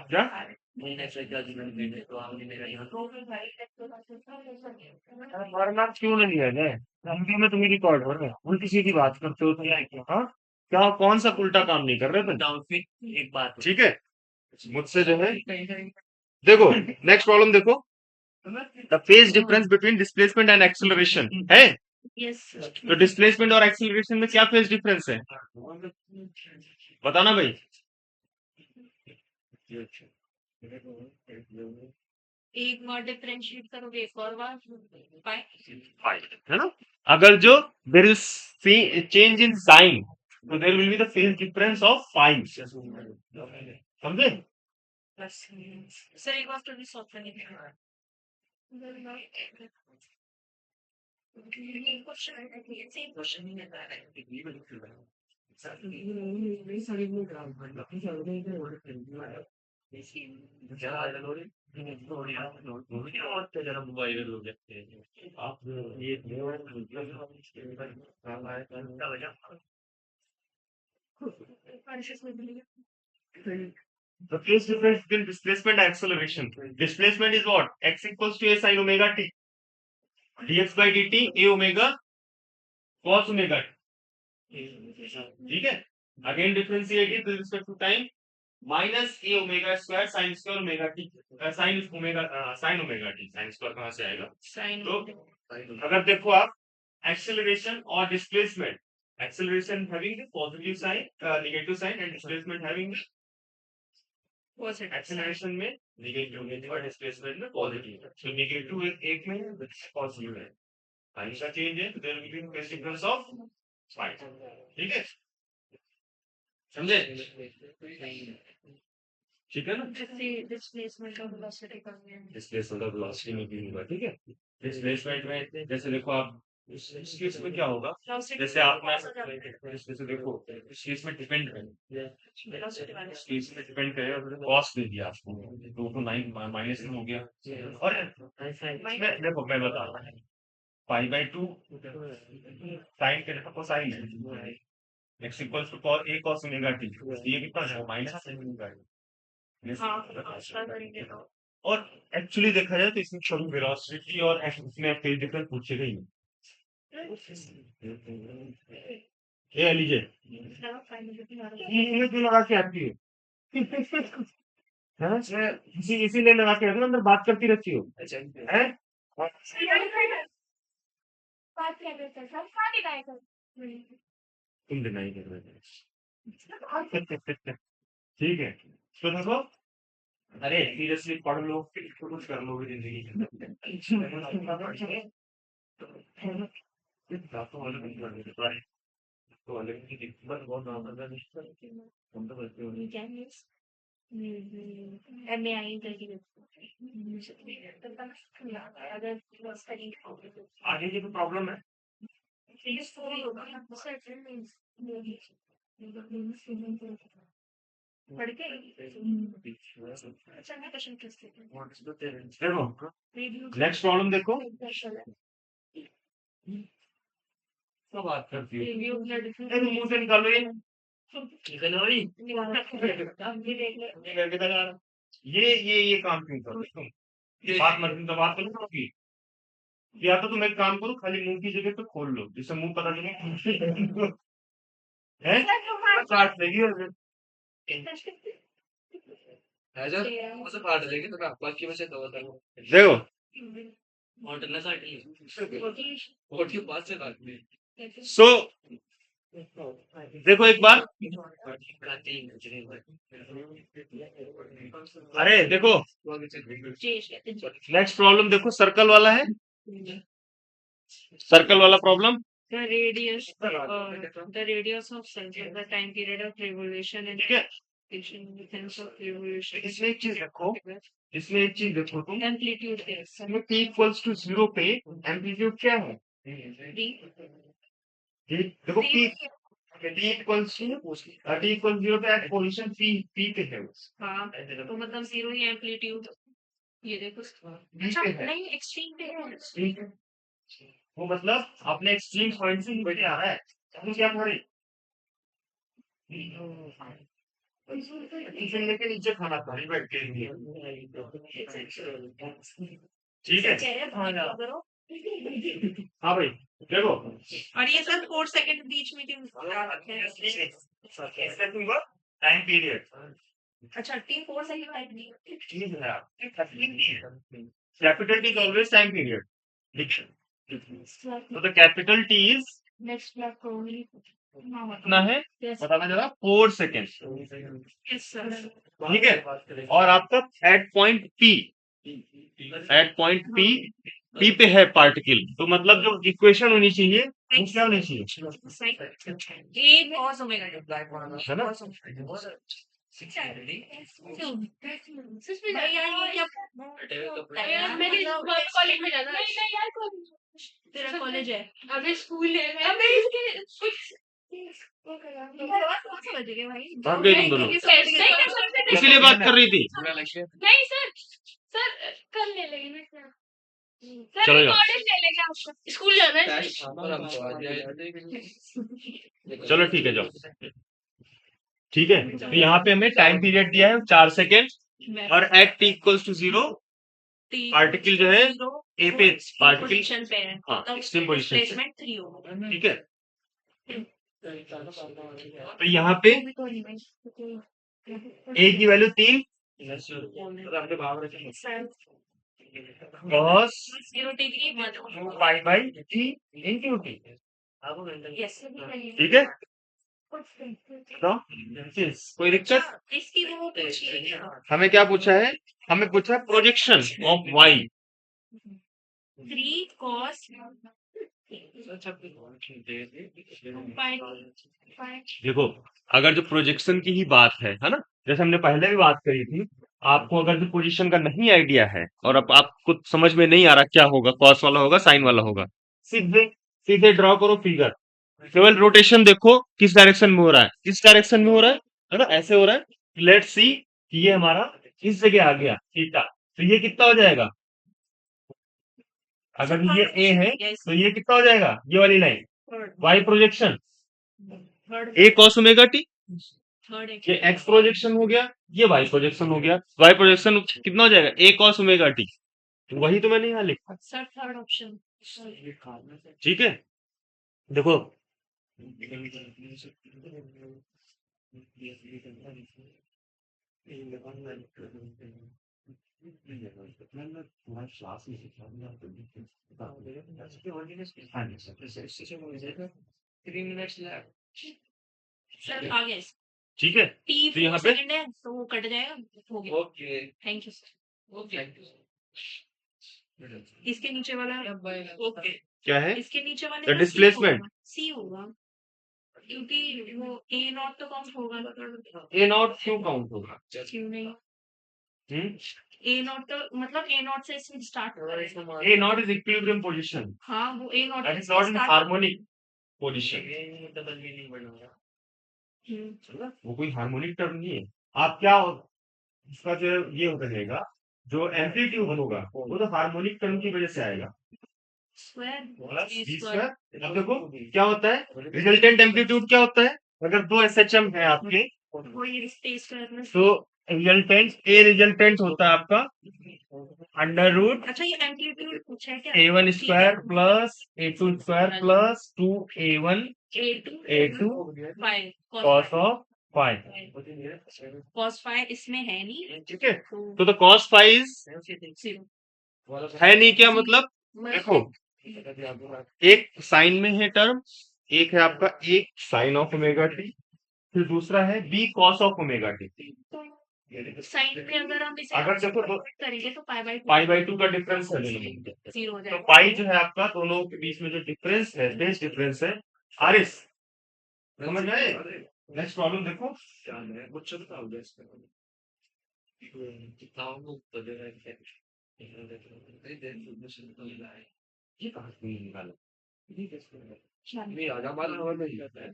वरना क्यों नहीं लिया जाए, हिंदी में तुम्हें रिकॉर्ड हो रहा है, उल्टी सीधी बात करते हो तो क्या क्या हाँ क्या कौन सा उल्टा काम नहीं कर रहे थे। एक बात ठीक है मुझसे जो है देखो नेक्स्ट प्रॉब्लम देखो, the phase difference between displacement and acceleration है। यस तो डिस्प्लेसमेंट और एक्सेलरेशन में क्या फेज डिफरेंस है बताना भाई। एक बार डिफरेंशिएट करोगे एक और बार पाए है ना, अगर जो there is change in sine तो there will be the phase difference of 5 समझे। सर एक बार फिर भी सॉल्व करने के वायरल हो जाते हैं आप ये The phase difference between displacement and acceleration. Displacement is what? X equals to a sin omega t. Dx by dt a omega cos omega t, ठीक है। Again differentiate with respect to time, minus a omega square sine square omega t, sine omega t, sine square कहाँ से आएगा? साइन तो अगर देखो आप एक्सेलरेशन और displacement, acceleration having positive sign, negative sign, and displacement having, positive acceleration में नेगेटिव और डिस्प्लेसमेंट में पॉजिटिव, तो नेगेटिव एक में है, पॉजिटिव है, साइन का चेंज है, there will be phase difference of sign, ठीक है, समझे? ठीक है ना? डिस्प्लेसमेंट ऑफ वेलोसिटी का डिस्प्लेसमेंट ऑफ वेलोसिटी में भी होगा, ठीक है। डिस्प्लेसमेंट में जैसे देखो आप इस केस में क्या होगा, जैसे आप जैसे देखो इस केस में डिपेंड है, इस केस में डिपेंड करे और कॉस दे दिया आपको, तो 9 माइनस हो गया, और इसमें देखो मैं बता रहा हूँ पाई बाय 2 साइन के लिए कोसाइन है, x equals to cos a cos omega t, ये कितना है माइनस sin ओमेगा t, और एक्चुअली देखा जाए तो इसमें कभी वेलोसिटी और इसमें फेज डिफरेंस पूछेगा ही नहीं। ये लीजिए मुंह क्यों लगा के आती है? हाँ? इसीलिए लगा के आती हो, अंदर बात करती रहती हो, हैं? तुम डिनाई कर रहे थे। ठीक है, तो देखो, अरे सीरियसली पढ़ लो तो कुछ कर लोगे जिंदगी में। तो अलग नहीं कर देते, तो अलग की दिक्कत बहुत ज्यादा है, हम तो बच्चे हो गए। आगे की तो प्रॉब्लम है, देखो नेक्स्ट प्रॉब्लम देखो, क्या बात करती हो, मुंह से निकालो ये, ये काम क्यों कर रहे हो तुम, बात मत बात करो की, या तो तुम एक काम करो, खाली मुंह की जगह पे खोल लो, जिससे मुंह पता चले है, काट देगी और ऐसा मुझे काट देगी तो बाकी बचे तो देखो मॉडल काट ली कोट के पास से काट ली सो देखो एक बार, अरे देखो नेक्स्ट प्रॉब्लम देखो, सर्कल वाला है, सर्कल वाला problem, the radius of circle, the time period of revolution and ठीक है। distance of revolution, इसमें एक चीज देखो, इसमें एक चीज देखो तुम, amplitude is t equals to 0 पे एम्पलीट्यूड क्या है, देखो t इक्वल्स टू 0 पे एट पोजीशन p पे है, हाँ, तो मतलब 0 ही एम्पलीट्यूड, ये देखो अच्छा नहीं एक्सट्रीम पे है, ठीक है, वो मतलब अपने एक्सट्रीम पॉइंट से नीचे आ रहा है, तो क्या करें, टिफिन लेके नीचे खाना खा रही बैठ के, ठीक है, हाँ भाई देखो, और ये सब 4 सेकंड बीच में टाइम पीरियड, अच्छा 4 सेकंड टाइम नहीं, ठीक है, capital T is always time period, तो the capital T is next block करोगे कितना है बताना जरा, 4 सेकेंड, यस सर, ठीक है, और आपका एट पॉइंट पी पे है पार्टिकल, तो मतलब जो इक्वेशन होनी चाहिए वो क्या होनी चाहिए, ए cos ओमेगा है ना, मैंने कॉलेज में जाना, तेरा कॉलेज है, अभी स्कूल है, अभी समझ गए भाई, भाग गए तुम दोनों, इसीलिए बात कर रही थी, नहीं सर, सर कल ले लेंगे ना, चलो जाओ, कॉलेज ले लेंगे आपको, स्कूल जाना है, चलो ठीक है जाओ, ठीक है, तो यहाँ पे हमें टाइम पीरियड दिया है 4 सेकेंड, और at t equals to 0 particle जो है ए पे पार्टिकल, हाँ एक्सट्रीम पोजीशन, ठीक है, तो यहाँ पे ए की value 3 cos 0 degree 2 pi by t into t। Yes ठीक है, तो कोई दिक्कत? इसकी वो पूछिए हमें क्या पूछा है? हमें पूछा है प्रोजेक्शन ऑफ y। 3 cos देखो, अगर जो प्रोजेक्शन की ही बात है ना, जैसे हमने पहले भी बात करी थी, आपको अगर जो पोजीशन का नहीं आइडिया है और अब आपको समझ में नहीं आ रहा क्या होगा, कॉस वाला होगा साइन वाला होगा, सीधे सीधे ड्रॉ करो फिगर। केवल रोटेशन देखो किस डायरेक्शन में हो रहा है, किस डायरेक्शन में हो रहा है ना, ऐसे हो रहा है। लेट्स सी कि ये हमारा इस जगह आ गया थीटा, तो ये कितना हो जाएगा? अगर ये ए है तो ये कितना हो जाएगा? ये वाली लाइन वाई प्रोजेक्शन ए कॉस ओमेगा टी, ये एक्स प्रोजेक्शन हो गया, ये वाई प्रोजेक्शन हो गया। वाई प्रोजेक्शन कितना हो जाएगा? ए कॉस ओमेगा टी। वही तो मैंने यहाँ लिखा, सर थर्ड ऑप्शन ठीक है। देखो सर आ गया ठीक है, टी तो यहाँ पे सेकंड है तो वो कट जाएगा हो गया okay thank you sir okay इसके नीचे वाला ओके क्या है? इसके नीचे वाले The का C displacement. होगा, C होगा क्योंकि वो ए नॉट तो काउंट होगा ए नॉट क्यों काउंट होगा? क्यों नहीं हम्म, ए नॉट तो मतलब ए नॉट से इसमें स्टार्ट हो रहा है A naught is equilibrium position, हाँ वो A naught that is not in harmonic position. वो कोई हार्मोनिक टर्म नहीं है। आप क्या उसका जो ये होता रहेगा, जो एम्पलीट्यूड होगा वो तो हार्मोनिक टर्म की वजह से आएगा, प्लस बी स्क्वायर। अब देखो क्या होता है, रिजल्टेंट एम्पलीट्यूड क्या होता है? अगर दो एसएचएम है आपके, वो ये स्पेस करना तो रिजल्टेंट ए रिजल्टेंट होता है आपका अंडर रूट अच्छा ये एम्पलीट्यूड पूछा है क्या a1 square plus a2 square plus 2a1 A2 a2 five cos of five, cos five इसमें है नहीं ठीक है। तो द cos फाइव जीरो है नहीं, क्या मतलब? देखो, एक साइन में है टर्म, एक है आपका a sine of omega t, फिर दूसरा है b cos of omega t. Sine में अगर हम इसे अगर देखो तो करेंगे तो पाई बाई 2 का डिफरेंस है दोनों में, जीरो हो तो जाएगा पाई जो है आपका दोनों के बीच में जो डिफरेंस है, बेस डिफरेंस है आरएस। समझ में आए? नेक्स्ट प्रॉब्लम देखो, ये कहाँ से निकाला? नहीं आजा माल हवा में ही रहता है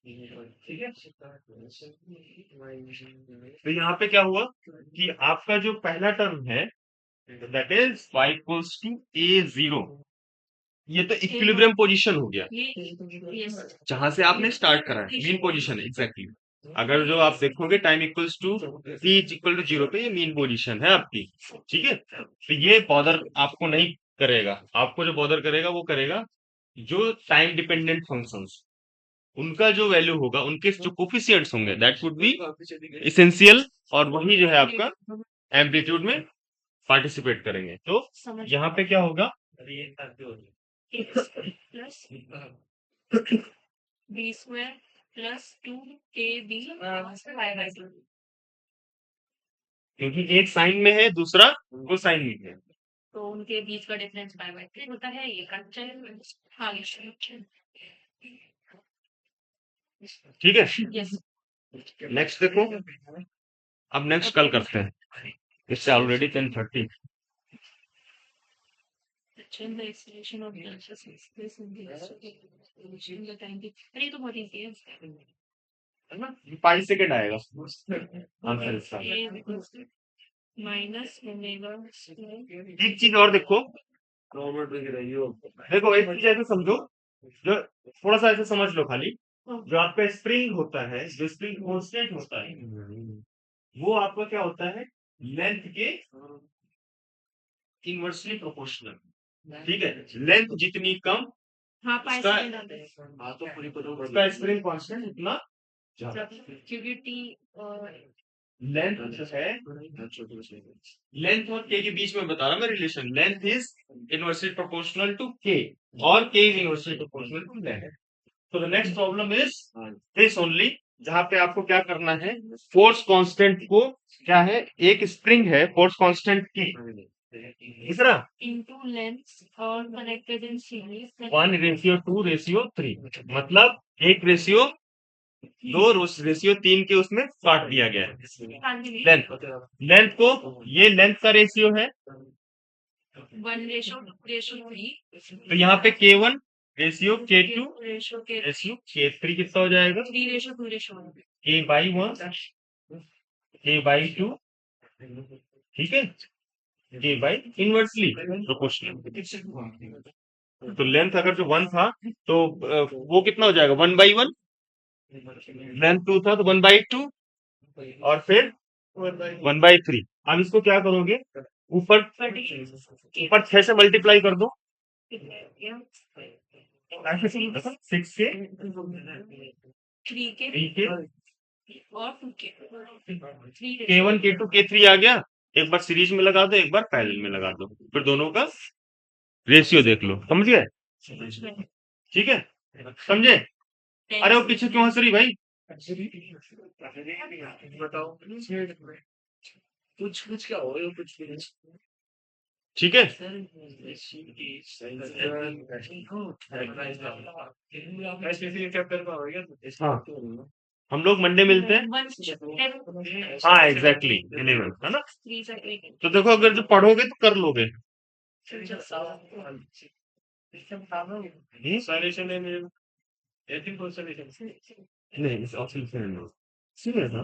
ठीक है, तो यहाँ पे क्या हुआ कि आपका जो पहला टर्म है that is y equals to a0, ये तो इक्विलिब्रियम पोजीशन हो गया, ये जहां से आपने स्टार्ट करा है, मीन पोजीशन है एग्जैक्टली। अगर जो आप देखोगे time equals to t equal to 0 पे, ये मीन पोजीशन है आपकी, ठीक है। तो ये बॉदर आपको नहीं करेगा, आपको जो बॉदर करेगा वो करेगा जो टाइम डिपेंडेंट फंक्शंस, उनका जो वैल्यू होगा, उनके जो कोफिशिएंट्स होंगे दैट वुड बी इसेंशियल, और वही जो है आपका एम्पलीट्यूड में पार्टिसिपेट करेंगे। तो समझ यहाँ पे क्या होगा? Plus b square plus 2ab five by two क्योंकि एक साइन में है, दूसरा वो साइन में है, तो उनके बीच का डिफरेंस पाई बाई टू होता है ये कट जाएगा आगे ठीक है। यस नेक्स्ट देखो, अब नेक्स्ट कल करते हैं, इससे already 10:30। Change the expression of delta space in the change the time अरे ये तो बहुत इजी है ना, 5 सेकंड आएगा आंसर इसका। माइनस ओमेगा एक चीज और देखो, देखो एक चीज ऐसे समझो, जो थोड़ा सा ऐसे समझ लो खाली, जो आपका स्प्रिंग होता है, जो स्प्रिंग कांस्टेंट होता है, वो आपका क्या होता है? लेंथ के इनवर्सली प्रोपोर्शनल, ठीक है। लेंथ जितनी कम हाँ, पाई इसका सेकंड आता है। हाँ तो पूरी पूरी इसका स्प्रिंग कांस्टेंट इतना ज्यादा। क्योंकि टी और लेंथ जो है, लेंथ और के के बीच में बता रहा मैं relation. Length is inversely proportional to K और K is inversely proportional to length. तो the next problem is this only, जहां पे आपको क्या करना है, फोर्स कांस्टेंट को, क्या है, एक स्प्रिंग है, फोर्स कांस्टेंट की दूसरा into length or connected in series. 1:2:3, मतलब 1:2 रेशियो 3 के उसमें काट दिया गया है। लेंथ, लेंथ को, ये लेंथ का रेशियो है, 1:3 तो यहाँ पे K1 रेशियो K2 रेशो के रेशियो K3 कितना हो जाएगा, 3:2 K/1 K/2, ठीक है, K by इनवर्सली प्रोपोर्शनल। तो लेंथ अगर जो 1 था तो वो कितना हो जाएगा, 1/1। लेंथ 2 था तो 1/2 और फिर 1/3। अब इसको क्या करोगे, ऊपर ऊपर 6 से मल्टीप्लाई कर दो, 6 के 3 के 3 के और 2 के 3 K1 K2 K3 आ गया। एक बार सीरीज में लगा दो, एक बार पैरेलल में लगा दो, फिर दोनों का रेशियो देख लो। समझ गए? ठीक है, समझे? अरे वो पीछे क्यों हंस रही भाई? बताओ कुछ कुछ क्या हो रहा है कुछ कुछ ठीक है, हाँ, हम लोग मंडे मिलते हैं। हाँ एग्जैक्टली 11, है ना? तो देखो अगर जो पढ़ोगे तो कर लोगे। नहीं इस ऑप्शन से नहीं, सीरियस ना?